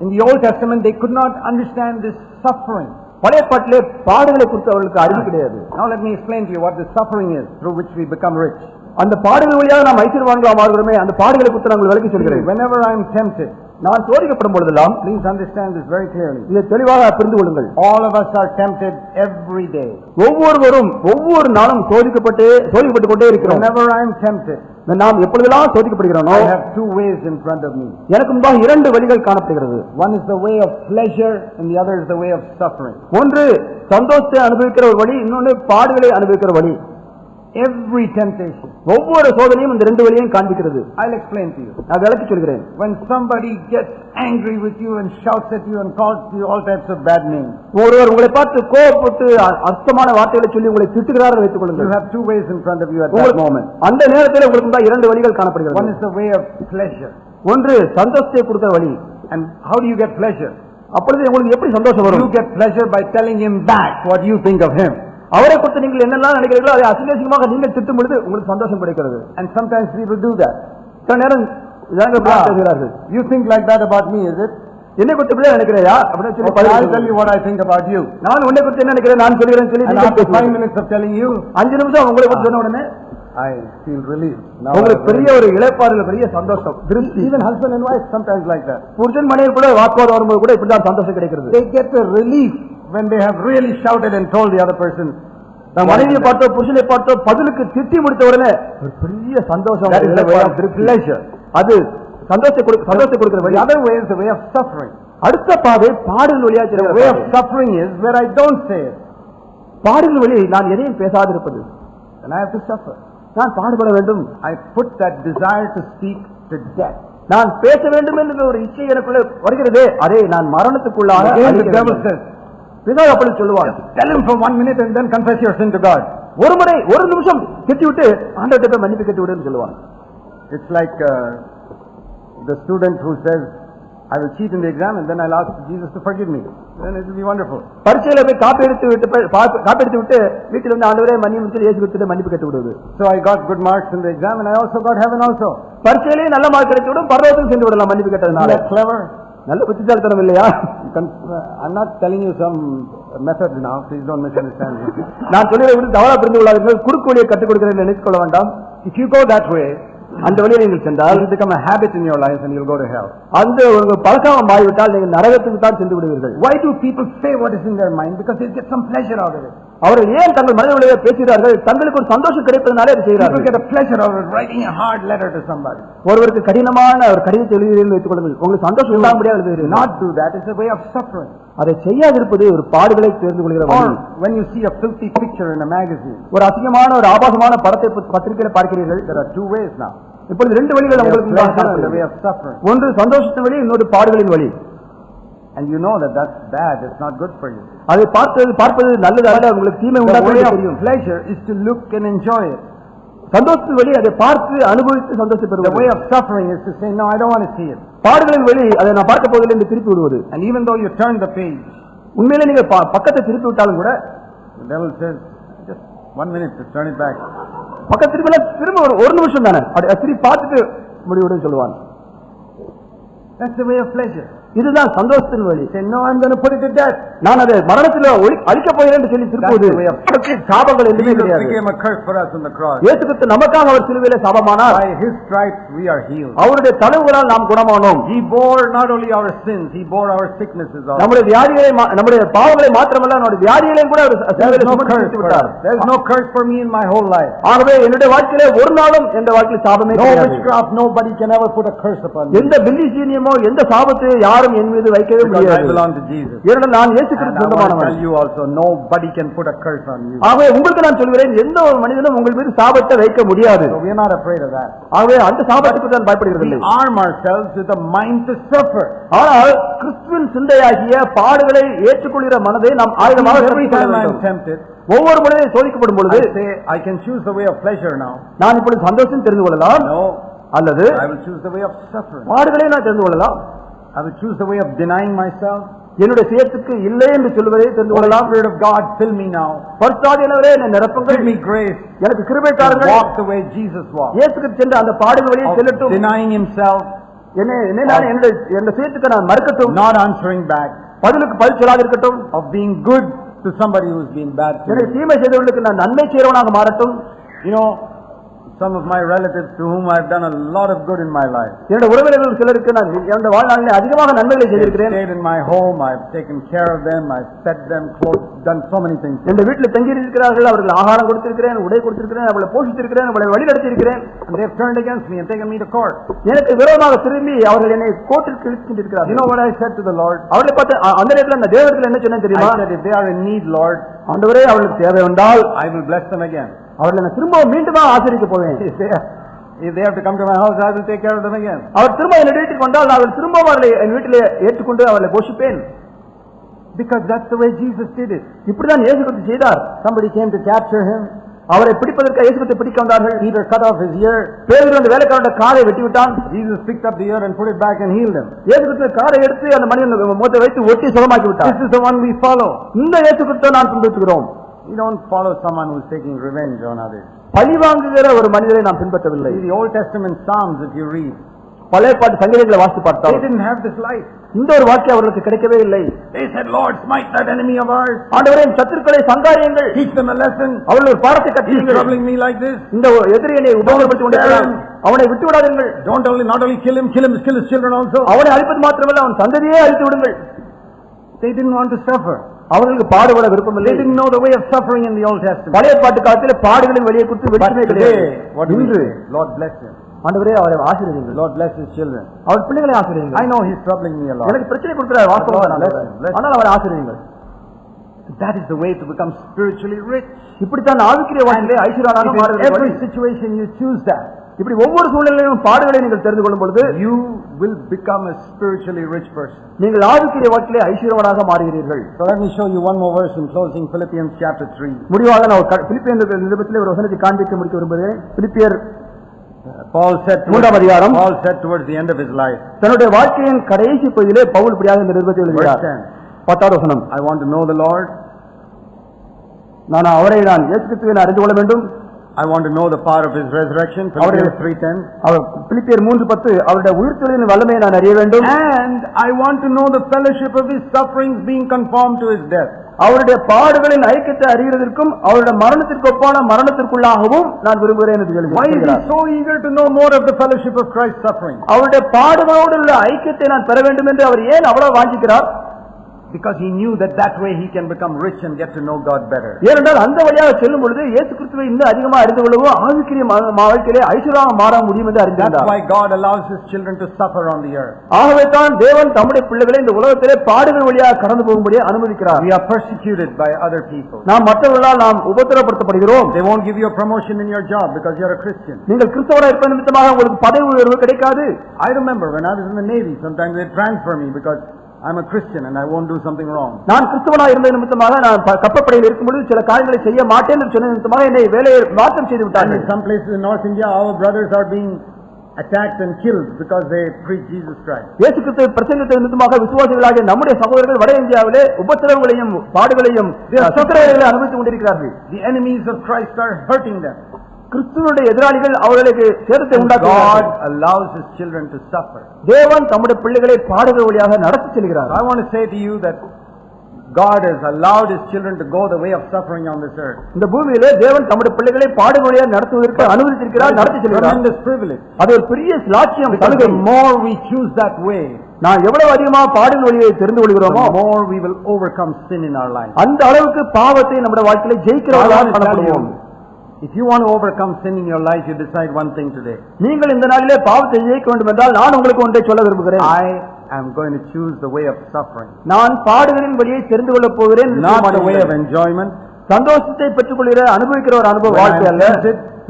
In the Old Testament, they could not understand this suffering. பழைய பாட்டிலே பாடுகளை குறித்து அவர்களுக்கு அறிவு கிடையாது. Now let me explain to you what the suffering is through which we become rich. அந்த பாடுகள் வழியாக நாம் ஐஸ்வர்யவான்களா மாறுகிறோமே, அந்த பாடுகளை குறித்து நான் விளக்கி சொல்கிறேன். Whenever I am tempted, நான் சோதிக்கப்படும் பொழுதெல்லாம், please understand this very clearly. இதை தெளிவாக புரிந்து கொள்ளுங்கள். All of us are tempted every day. ஒவ்வொருவரும் ஒவ்வொரு நாளும் சோதிக்கப்பட்டு கொண்டே இருக்கிறோம். Whenever I am tempted, நாம் எப்பொழுதெல்லாம் சோதிக்கப்படுகிறோம், I have two ways in front of me. எனக்கு முன்பாக இரண்டு வழிகள் காணப்படுகிறது. One is the way of pleasure and the other is the way of suffering. ஒன்று சந்தோஷத்தை அனுபவிக்கிற ஒரு வழி, இன்னொன்று பாடுகளை அனுபவிக்கிற வழி. every temptation. ஒவ்வொரு சோதனையும் இந்த ரெண்டு வழியையும் காண்பிக்கிறது. I'll explain to you. நான் விளக்கி சொல்கிறேன். When somebody gets angry with you and shouts at you and calls you all types of bad names. ஒருவர் உங்களை பார்த்து கோபப்பட்டு அர்த்தமான வார்த்தைகளை சொல்லி உங்களை திட்டுகிறார் வைத்துக் You கொள்ளுங்கள். have two ways in front of you at that moment. அந்த நேரத்தில் உங்களுக்கு முன்பாக இரண்டு வழிகள் காணப்படுகிறது. One is the way of pleasure. ஒன்று சந்தோஷத்தை கொடுக்கிற வழி. And how do you get pleasure? அப்பொழுது உங்களுக்கு எப்படி சந்தோஷம் வரும்? You get pleasure by telling him back what you think of him. அவரை குறித்து நீங்கள் என்னெல்லாம் நினைக்கிறீர்களோ அதை அசிங்கமாக நீங்கள் திட்டும் பொழுது உங்களுக்கு சந்தோஷம் கிடைக்கிறது. And sometimes people do that. சில நேரம் பேசுகிறார்கள். You think like that about me, is it? என்னை குறித்து இப்படியே நினைக்கிறையா அப்படின்னு சொல்லி I'll tell you what I think about you. நான் உன்னை குறித்து என்ன நினைக்கிறேன் நான் சொல்கிறேன் சொல்லி And after 5 minutes of telling you, 5 நிமிஷம் உங்களை குறித்து சொன்ன உடனே I feel relieved. உங்களுக்கு பெரிய ஒரு இளைப்பாறுதல், பெரிய சந்தோஷம், திருப்தி. Even husband and wife sometimes like that. புருஷன் மனைவி கூட வாக்குவாதம் வரும்போது கூட இப்படிதான் சந்தோஷம் கிடைக்கிறது. They get a relief when they have really shouted and told the other person. மனைவியை பார்த்தோ புருஷனை பார்த்தோ பதிலுக்கு திட்டி முடித்த உடனே ஒரு பெரிய சந்தோஷம். That is the way of pleasure. அது சந்தோஷத்தை கொடுக்கிற வழி. The other way is the way of suffering. அடுத்த பாதை பாடல் வழியா. The way of suffering is where I don't say it. பாடல் வழி நான் எதையும் பேசாதிருப்பது. And I have to suffer. நான் பாடுபட வேண்டும். I put that desire to speak to death. நான் பேச வேண்டும் என்ற ஒரு இச்சை எனக்குள்ள வருகிறது. அதை நான் மரணத்துக்குள்ளாக. The devil says, பிதாவை அப்படி சொல்லுவார், tell him for 1 minute and then confess your sin to God. ஒரு முறை ஒரு நிமிஷம் திட்டிவிட்டு ஆண்டவரிடம் மன்னிப்பு கேட்டுவிடுன்னு சொல்லுவாங்க. It's like the student who says, I will cheat in the exam and then I'll ask Jesus to forgive me. Then it will be wonderful. பரீட்சையில போய் copy எடுத்து விட்டு வீட்டில் வந்து ஆண்டவரே மன்னிப்பு சொல்லி இயேசு கிறிஸ்துவிடம் மன்னிப்பு கேட்டு விடுவது. So I got good marks in the exam and I also got heaven also. பரீட்சையிலே நல்ல மார்க் கிடைத்து விடும், பரலோகத்துக்கு சென்று விடலாம் மன்னிப்பு கேட்டதுனால. That's clever. நல்ல புத்திசாலித்தனம் இல்லையா? I'm not telling you some method now, please don't misunderstand me. நான் சொல்லுவது தவறா புரிந்து கொள்ளாதீர்கள். குறுக்கு வழியை கற்றுக் கொடுக்கிறேன் நினைத்துக் கொள்ள வேண்டாம். If you go that way, அந்த வழியை நீங்கள் சென்றால் it will become a habit in your life and you'll go to hell. அந்த ஒரு பழக்கம் மாறிவிட்டால் நீங்கள் நரகத்துக்கு தான் சென்று விடுவீர்கள். Why do people say what is in their mind? Because they get some pleasure out of it. அவர்கள் ஏன் தங்கள் மனதிலே பேசுகிறார்கள்? தங்களுக்கு ஒரு சந்தோஷம் கிடைப்பதனாலே அதை செய்கிறார்கள். People get a pleasure out of writing a hard letter to somebody. ஒருவருக்கு கடினமான ஒரு கடிதத்தை எழுதுகிறீர்கள் வைத்துக் கொள்ளுங்கள். உங்களுக்கு சந்தோஷம் உண்டாக முடியாது எழுதுகிறீர்கள். Not do that. It's a way of suffering. அதை செய்யாதிருப்பது ஒரு பாடுகளை தேர்ந்து கொள்கிற வழி. When you see a filthy picture in a magazine, ஒரு அசிங்கமான ஒரு ஆபாசமான படத்தை பத்திரிகையில பார்க்கிறீர்கள். there are two ways now. இப்பொழுது ரெண்டு வழிகள் உங்களுக்கு. way of suffering. ஒன்று சந்தோஷத்தின் வழி, இன்னொரு பாடுகளின் வழி. And you know that that's bad. It's not good for you. அதை பார்ப்பது நல்லது அல்ல, உங்களுக்கு தீமை உண்டாக்குவது தெரியும். Pleasure is to look and enjoy it. சந்தோஷத்தின் வழி அதை பார்த்து அனுபவித்து சந்தோஷம் பெறுவது. The way of suffering is to say no, I don't want to see it. பாடுகளின் வழி அதை நான் பார்க்க போவதில்லை என்று திருப்பி விடுவது. And even though you turn the page, உண்மையிலே நீங்க பக்கத்தை திருப்பி விட்டாலும் கூட the devil says just 1 minute to turn it back. பக்கத்து திரும்ப ஒரு நிமிஷம் தானே திருப்பி பார்த்துட்டு முடிவுடன் சொல்லுவான். That's the way of pleasure. இதுதான் சந்தோஷத்தின் வழி. Say no, I'm going to put it to death. நான் அதை மரணத்தில் அழிக்க போகிறேன் என்று சொல்லி திருப்புவது. சாபங்கள் எதுவுமே கிடையாது. He became a curse for us on the cross. இயேசு கிறிஸ்து நமக்காக அவர் சிலுவையிலே சாபமானார். By his stripes we are healed. அவருடைய தழும்புகளால் நாம் குணமானோம். He bore not only our sins, he bore our sicknesses also. நம்முடைய வியாதிகளை, நம்முடைய பாவங்களை மாத்திரமல்ல, நம்முடைய வியாதிகளையும் கூட அவர் சிலுவையிலே சுமந்து விட்டார். There is no curse for me in my whole life. ஆகவே என்னுடைய வாழ்க்கையிலே ஒரு நாளும் எந்த வாழ்க்கையில் சாபமே கிடையாது. No witchcraft, nobody can ever put a curse upon me. எந்த பில்லி சீனியமோ எந்த சாபத்தையும் யாரும் என் மீது வைக்கவே முடியாது. I belong to Jesus. ஏனென்றால் நான் இயேசு கிறிஸ்து சொந்தமானவன். You also nobody can put a curse on you. ஆகவே உங்களுக்கு நான் சொல்கிறேன், எந்த ஒரு மனிதனும் உங்கள் மீது சாபத்தை வைக்க முடியாது. So we are not afraid of that. ஆகவே அந்த சாபத்துக்கு நான் பயப்படுகிறதில்லை. We arm ourselves with a mind to suffer. ஆனால் கிறிஸ்துவின் சிந்தையாகிய பாடுகளை ஏற்றுக்கொள்கிற மனதை நாம் ஆயுதமாக every time I am tempted, ஒவ்வொரு முறையும் சோதிக்கப்படும் பொழுது I can choose the way of pleasure now. நான் இப்பொழுது சந்தோஷம் தெரிந்து கொள்ளலாம். No, அல்லது I will choose the way of suffering. பாடுகளை நான் தெரிந்து கொள்ளலாம். I will choose the way of denying myself. என்னுடைய சுயத்துக்கு இல்லை என்று சொல்வதை தெரிந்து கொள்ளலாம். Spirit of God, fill me now. பரிசுத்தாவியானவரே என்னை நிரப்புங்கள். Give me grace. எனக்கு கிருபை தாருங்கள். Walk the way Jesus walked. இயேசுக்கு சென்ற அந்த பாடுகள் வழியை செல்லட்டும். Denying himself. என்னுடைய சுயத்துக்கு நான் மறுக்கட்டும். Not answering back. பதிலுக்கு பதில் சொல்லாதிருக்கட்டும். Of being good to somebody who has been bad to me. எனக்கு தீமை செய்தவர்களுக்கு நான் நன்மை செய்கிறவனாக மாறட்டும். You know, some of my relatives to whom I have done a lot of good in my life. என்னுடைய உறவினர்கள் சிலருக்கு நான் என்னுடைய வாழ்நாளிலே அதிகமாக நன்மைகளை செய்திருக்கிறேன். Stayed in my home, I have taken care of them, I have fed them, clothed, done so many things. என்னுடைய வீட்டில் தங்கி இருக்கிறார்கள், அவர்கள் ஆகாரம் கொடுத்திருக்கிறேன், உடை கொடுத்திருக்கிறேன், அவர்களை போஷித்திருக்கிறேன், அவர்களை வழிநடத்தி இருக்கிறேன். And they have turned against me and taken me to court. எனக்கு விரோதமாக திரும்பி அவர்கள் என்னை கோர்ட்டிற்கு இழுத்துச் சென்றிருக்கிறார்கள். You know what I said to the Lord? அவர்களை பார்த்து அந்த நேரத்தில் நான் தேவனிடத்தில் என்ன சொன்னேன் தெரியுமா? I said, if they are in need, Lord, ஆண்டவரே அவர்களுக்கு தேவை உண்டால் I will bless them again. அவர்களை நான் திரும்ப மீண்டும் ஆசீர்வதிக்க போவேன். If they have to come to my house, I will take care of them again. அவர் திரும்ப என் வீட்டுக்கு வந்தால் நான் திரும்ப அவர்களை என் வீட்டிலே ஏற்றுக்கொண்டு அவர்களை போஷிப்பேன். Because that's the way Jesus did it. இப்படிதான் இயேசு கிறிஸ்து செய்தார். Somebody came to capture him. அவரை பிடிப்பதற்கு இயேசு கிறிஸ்துவை பிடிக்க வந்தார்கள். Peter cut off his ear. பேதுரு அந்த வேலைக்காரனுடைய காதை வெட்டி விட்டான். Jesus picked up the ear and put it back and healed him. இயேசு கிறிஸ்து காதை எடுத்து அந்த மனிதன் முகத்தை வைத்து ஒட்டி சுகமாக்கி விட்டார். This is the one we follow. இந்த இயேசு கிறிஸ்துவை நான் பின்பற்றுகிறோம். We don't follow someone who is taking revenge on others. பழி வாங்குகிற ஒரு மனிதரை நாம் பின்பற்றவில்லை. In the Old Testament Psalms, if you read, பழைய பாட்டு சங்கீதங்களை வாசித்து they பார்த்தால் didn't have this life. இந்த ஒரு வாக்கியம் அவர்களுக்கு கிடைக்கவே இல்லை. They said, Lord, smite that enemy of ours. ஆண்டவரே சத்துருக்களை சங்காரியுங்கள். Teach them a lesson. அவர்கள் ஒரு பாடத்தை He's கற்பியுங்கள். troubling me like this. இந்த எதிரியை உபயோகப்படுத்திக் கொண்டிருக்கிறான். அவனை விட்டு விடாதீர்கள். Not only kill him, kill his children also. அவனை அழிப்பது மாத்திரமல்ல அவன் சந்ததியே அழித்து விடுங்கள். They didn't want to suffer. அவர்களுக்கு பாடுபட விருப்பமில்லை. They didn't know the way of suffering in the Old Testament. பழைய பாட்டு காலத்தில் பாடுகளின் வழியை குறித்து But வெளிச்சமே today, கிடையாது. what do we say? Lord bless him. ஆண்டவரே அவரை ஆசீர்வதிங்கள். Lord bless his children. அவர் பிள்ளைகளை ஆசீர்வதிங்கள். I know he's troubling me a lot. எனக்கு பிரச்சனை கொடுக்கிறார் வாஸ்தவம் தான். ஆனால் அவரை ஆசீர்வதிங்கள். That is the way to become spiritually rich. இப்படித்தான் ஆவிக்குரிய வாழ்க்கையிலே ஐஸ்வர்யவானாக In மாறுவது. every situation you choose that, இப்படி ஒவ்வொரு சூழ்நிலையிலும் பாடுகளை நீங்கள் தெரிந்து கொள்ளும் பொழுது you will become a spiritually rich person. நீங்கள் ஆவிக்குரிய வாழ்க்கையிலே ஐஸ்வர்யவானாக மாறுகிறீர்கள். So let me show you one more verse in closing, Philippians chapter 3. முடிவாக நான் பிலிப்பியர் நிருபத்திலே ஒரு வசனத்தை காண்பிக்க முடிக்க விரும்புகிறேன். பிலிப்பியர் Paul said towards the end of his life, தன்னுடைய வாழ்க்கையின் கடைசி பகுதியிலே பவுல் இப்படியாக இந்த நிருபத்தை எழுதுகிறார். 10வது வசனம். I want to know the Lord. நான் அவரை இயேசு கிறிஸ்துவை அறிந்து கொள்ள வேண்டும். I want to know the power of his resurrection. Philippians 3:10. அவர் பிலிப்பியர் 3:10 அவருடைய உயிர்த்தெழுதலின் வல்லமையை நான் அறிய வேண்டும். And I want to know the fellowship of his sufferings being conformed to his death. அவருடைய பாடுகளின் ஐக்கியத்தை அறிகிறதற்கும் அவருடைய மரணத்திற்கு ஒப்பான மரணத்திற்குள்ளாகவும் நான் விரும்புகிறேன் என்று Why is he சொல்கிறார். so eager to know more of the fellowship of Christ's suffering? அவருடைய பாடுகளோடு உள்ள ஐக்கியத்தை நான் பெற வேண்டும் என்று அவர் ஏன் அவ்வளவு வாஞ்சிக்கிறார்? Because he knew that way he can become rich and get to know God better. ஏனென்றால் அந்த வழியாக செல்லும் பொழுது இயேசு கிறிஸ்துவை இன்னும் அதிகமாக அறிந்து கொள்ளவும் ஆவிக்குரிய வாழ்க்கையிலே ஐஸ்வர்யமாக மாற முடியும் என்று அறிந்தார். That's why God allows his children to suffer on the earth. ஆகவே தான் தேவன் தம்முடைய பிள்ளைகளை இந்த உலகத்திலே பாடுகள் வழியாக கடந்து போகும்படி அனுமதிக்கிறார். We are persecuted by other people. நாம் மற்றவர்களால் நாம் உபத்திரப்படுத்தப்படுகிறோம். They won't give you a promotion in your job because you are a Christian. நீங்கள் கிறிஸ்தவராக இருப்பது நிமித்தமாக உங்களுக்கு பதவி உயர்வு கிடைக்காது. I remember when I was in the Navy, sometimes they transfer me because I'm a Christian and I won't do something wrong. நான் கிறிஸ்தவனாக இருந்த நிமித்தமாக நான் கப்பற்படையில் இருக்கும்போது சில காரியங்களை செய்ய மாட்டேன் என்று சொன்ன நிமித்தமாக என்னை வேலையை மாற்றம் செய்து விட்டார்கள். In some places in North India, our brothers are being attacked and killed because they preach Jesus Christ. இயேசு கிறிஸ்துவை பிரசங்கித்த நிமித்தமாக விசுவாசிகளாகிய நம்முடைய சகோதரர்கள் வட இந்தியாவிலே உபத்திரவங்களையும் பாடுகளையும் சித்திரவதைகளையும் அனுபவித்துக் கொண்டிருக்கிறார்கள். The enemies of Christ are hurting them. கிறிஸ்துவனுடைய எதிராளிகள் அவர்களுக்கு சேதத்தை God உண்டாக்குகிறார்கள். allows his children to suffer. தேவன் தம்முடைய பிள்ளைகளை பாடுகள் வழியாக நடத்தி செல்கிறார். I want to say to you that God has allowed his children to go the way of suffering on this earth. இந்த பூமியிலே தேவன் தம்முடைய பிள்ளைகளை பாடுகள் வழியாக நடத்துவதற்கு அனுமதித்திருக்கிறார், நடத்தி செல்கிறார். Tremendous privilege. அது ஒரு பெரிய சாட்சியம். Because the more we choose that way, நான் எவ்வளவு அதிகமாக பாடுகள் வழியை தெரிந்து கொள்கிறோமோ the more we will overcome sin in our life. அந்த அளவுக்கு பாவத்தை நம்முடைய வாழ்க்கையில ஜெயிக்கிறவர்களாக காணப்படுவோம். If you want to overcome sin in your life, you decide one thing today. நீங்கள் இந்த நாளிலே பாவத்தை ஜெயிக்க வேண்டும் என்றால் நான் உங்களுக்கு ஒன்றை சொல்ல விரும்புகிறேன். I am going to choose the way of suffering. நான் பாடுகளின் வழியை தெரிந்து கொள்ளப் போகிறேன். Not the way of enjoyment. சந்தோஷத்தை பெற்றுக் கொள்கிற அனுபவிக்கிற ஒரு அனுபவ வாழ்க்கை அல்ல.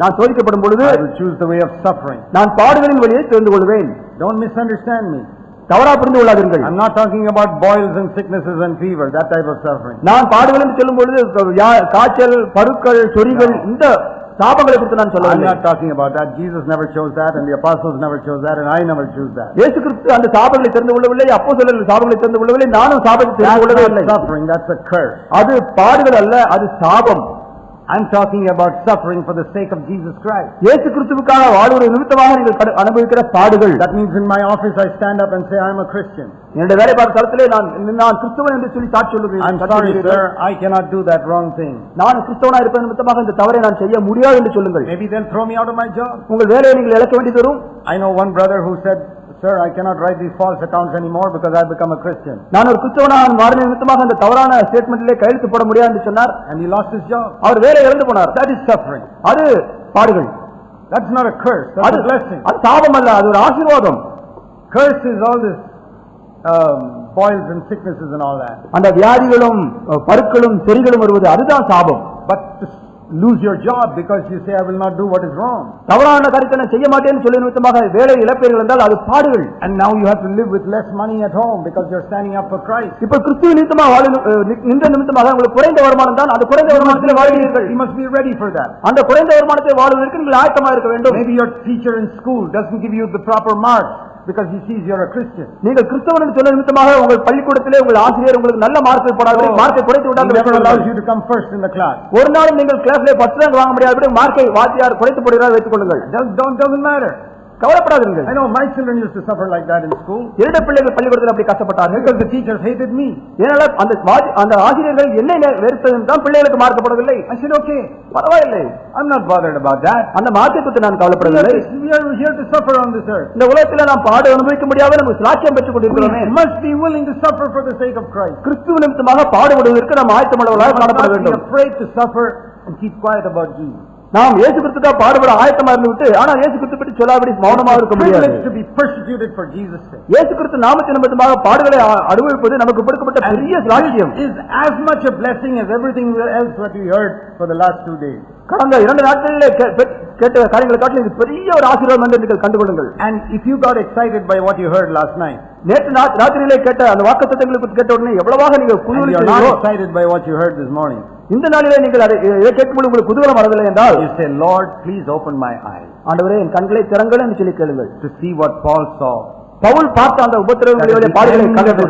நான் சோதிக்கப்படும் பொழுது I will choose the way of suffering. நான் பாடுகளின் வழியை தெரிந்து கொள்வேன். Don't misunderstand me. தவறா புரிந்து கொள்ளாதீர்கள். I'm not talking about boils and sicknesses and fever, that type of suffering. நான் பாடுகள் என்று சொல்லும் பொழுது காய்ச்சல், பருக்கள், சொறிகள், இந்த சாபங்களை குறித்து நான் I'm சொல்லவில்லை. not talking about that. Jesus never chose that, and the apostles never chose that, and I never choose that. இயேசு கிறிஸ்து அந்த சாபங்களை தெரிந்து கொள்ளவில்லை, அப்போஸ்தலர்கள் சாபங்களை தெரிந்து கொள்ளவில்லை, நானும் சாபத்தை தெரிந்து கொள்ளவே இல்லை. That's not suffering, that's a curse. அது பாடுகள் அல்ல, அது சாபம். I'm talking about suffering for the sake of Jesus Christ. இயேசு கிறிஸ்துவுக்காக வாழ்வுடைய நிமித்தமாக நீங்கள் அனுபவிக்கிற பாடுகள். That means in my office I stand up and say I'm a Christian. என்னுடைய வேலை பார்க்கும் தளத்திலே நான் கிறிஸ்தவன் என்று சொல்லி சாட்சி சொல்லுகிறேன். I'm sorry sir, I cannot do that wrong thing. நான் கிறிஸ்தவனாக இருப்பது நிமித்தமாக இந்த தவறை நான் செய்ய முடியாது என்று சொல்லுங்கள். Maybe they'll throw me out of my job. உங்கள் வேலையை நீங்கள் இழக்க வேண்டியது வரும். I know one brother who said, sir, I cannot write these false accounts anymore because I become a Christian. நான் ஒரு கிறிஸ்தவனாக மாறின நிமித்தமாக அந்த தவறான ஸ்டேட்மென்ட்டிலே கையெழுத்து போட முடியாது என்று சொன்னார். And he lost his job. அவர் வேலை இழந்து போனார். That is suffering. அது பாடுகள். That's not a curse, that's a blessing. அது சாபம் அல்ல, அது ஒரு ஆசீர்வாதம். Curse is all this boils and sicknesses and all that. அந்த வியாதிகளும் பருக்களும் செறிகளும் வருவது அதுதான் சாபம். But to lose your job because you say I will not do what is wrong. தவறான காரியத்தை நான் செய்ய மாட்டேன்னு சொல்லி நிமித்தமாக வேலை இழப்பீர்கள் என்றால் அது பாடுகள். And now you have to live with less money at home because you are standing up for Christ. இப்ப கிறிஸ்துவ நிமித்தமாக நின்ற நிமித்தமாக உங்களுக்கு குறைந்த வருமானம் தான். அந்த குறைந்த வருமானத்தில் வாழ்வீர்கள். You must be ready for that. அந்த குறைந்த வருமானத்தை வாழ்வதற்கு நீங்கள் ஆயத்தமாக இருக்க வேண்டும். Maybe your teacher in school doesn't give you the proper marks because he sees you're a Christian. நீங்கள் கிறிஸ்தவன் சொல்ல நிமித்தமாக உங்கள் பள்ளிக்கூடத்திலே உங்கள் ஆசிரியர் உங்களுக்கு நல்ல மார்க்கை போடாதே மார்க்கை குறைத்து விட்டால் He never allows you to come first in the class. ஒரு நாள் நீங்கள் கிளாஸ்ல 10 ரேங்க் வாங்க முடியாதபடி மார்க்கை வாத்தியார் குறைத்து போடுகிறார் வைத்துக் கொள்ளுங்கள். Doesn't matter. கவலைப்படாதீர்கள். I know my children used to suffer like that in school. இரண்டு பிள்ளைகள் பள்ளிக்கூடத்தில் அப்படி கஷ்டப்பட்டார்கள். Because the teachers hated me. ஏனால அந்த ஆசிரியர்கள் என்னை வெறுத்ததும் தான் பிள்ளைகளுக்கு மார்க் போடவில்லை. I said okay, பரவாயில்லை, I'm not bothered about that. அந்த மார்க்கை பற்றி நான் கவலைப்படவில்லை. We are here to suffer on this earth. இந்த உலகத்தில் நாம் பாடு அனுபவிக்க முடியாத நம்ம சாட்சியம் பெற்றுக் கொண்டிருக்கிறோமே. We must be willing to suffer for the sake of Christ. கிறிஸ்துவ நிமித்தமாக பாடுபடுவதற்கு நாம் ஆயத்தமுள்ளவர்களாக காணப்பட வேண்டும். Be afraid to suffer and keep quiet about Jesus. நாம் இயேசு கிறிஸ்துவுக்காக பாடுபட ஆயத்தமா இருந்து விட்டு ஆனால் இயேசு கிறிஸ்து பற்றி சொல்லாதபடி மௌனமாக இருக்க முடியாது. To be persecuted for Jesus' sake. இயேசு கிறிஸ்து நாமத்தின் நிமித்தமாக பாடுகளை அனுபவிப்பது நமக்கு கொடுக்கப்பட்ட பெரிய சாட்சியம். Is as much a blessing as everything else that we heard for the last 2 days. கடந்த 2 நாட்களிலே கேட்ட காரியங்களை காட்டிலும் இது பெரிய ஒரு ஆசீர்வாதம் என்று நீங்கள் கண்டுகொள்ளுங்கள். And if you got excited by what you heard last night, நேற்று ராத்திரியிலே கேட்ட அந்த வாக்குத்தத்தங்களை பற்றி கேட்ட உடனே எவ்வளவாக நீங்கள் குதூகலிக்கிறீர்களோ, excited by what you heard this morning, இந்த நாளிலே நீங்கள் அதை கேட்கும்போது உங்களுக்கு குதூகலம் வரவில்லை என்றால், you say, Lord, please open my eyes. ஆண்டவரே என் கண்களை திறங்கள் என்று சொல்லி கேளுங்கள். To see what Paul saw. Pavul பார்த்த அந்த உபத்திரவங்களிலே பாடுகளை கண்டது.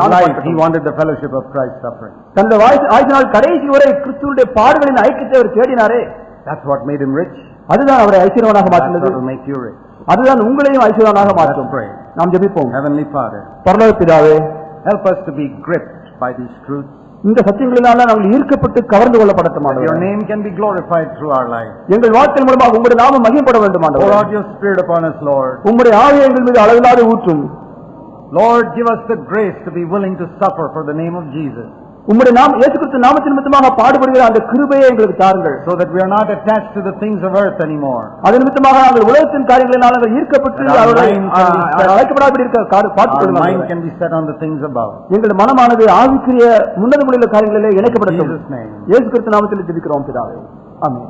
He wanted the fellowship of Christ suffering. தன்னுடைய ஆயுசினால் கடைசி வரை கிறிஸ்துவுடைய பாடுகளின் ஐக்கியத்தை அவர் தேடினாரே. That's what made him rich. அதுதான் அவரை ஐஸ்வர்யவானாக மாற்றினது. That will make you rich. அதுதான் உங்களையும் ஐஸ்வர்யவானாக மாற்றும். நாம் ஜெபிப்போம். Heavenly Father, பரலோக பிதாவே, help us to be gripped by these truths. இந்த சத்தியங்களினால நாங்கள் ஈர்க்கப்பட்டு கவர்ந்து கொள்ளப்படட்டும் ஆண்டவரே. Your name can be glorified through our lives. எங்கள் வாழ்க்கையின் மூலமாக உம்முடைய நாமம் மகிமைப்பட வேண்டும் ஆண்டவரே. Pour out your spirit upon us, Lord. உம்முடைய ஆவியை எங்கள் மீது அளவில்லாத ஊற்றும். Lord, give us the grace to be willing to suffer for the name of Jesus. உம்முடைய இயேசு கிறிஸ்து நாமத்தின் நிமித்தமாக பாடுபடுகிற அந்த கிருபையை எங்களுக்கு தாருங்கள். So that we are not attached to the things of earth anymore. அதன் நிமித்தமாக நாங்கள் உலகத்தின் காரியங்களினால் நாங்கள் ஈர்க்கப்பட்டு அழைக்கப்படாதபடி இருக்க பார்த்துக் கொள்ளுங்கள். Our mind can be set on the things above. எங்கள் மனமானது ஆவிக்குரிய உன்னதமுள்ள காரியங்களிலே இணைக்கப்படட்டும். இயேசு கிறிஸ்து நாமத்தில் ஜெபிக்கிறோம் பிதாவே. ஆமென்.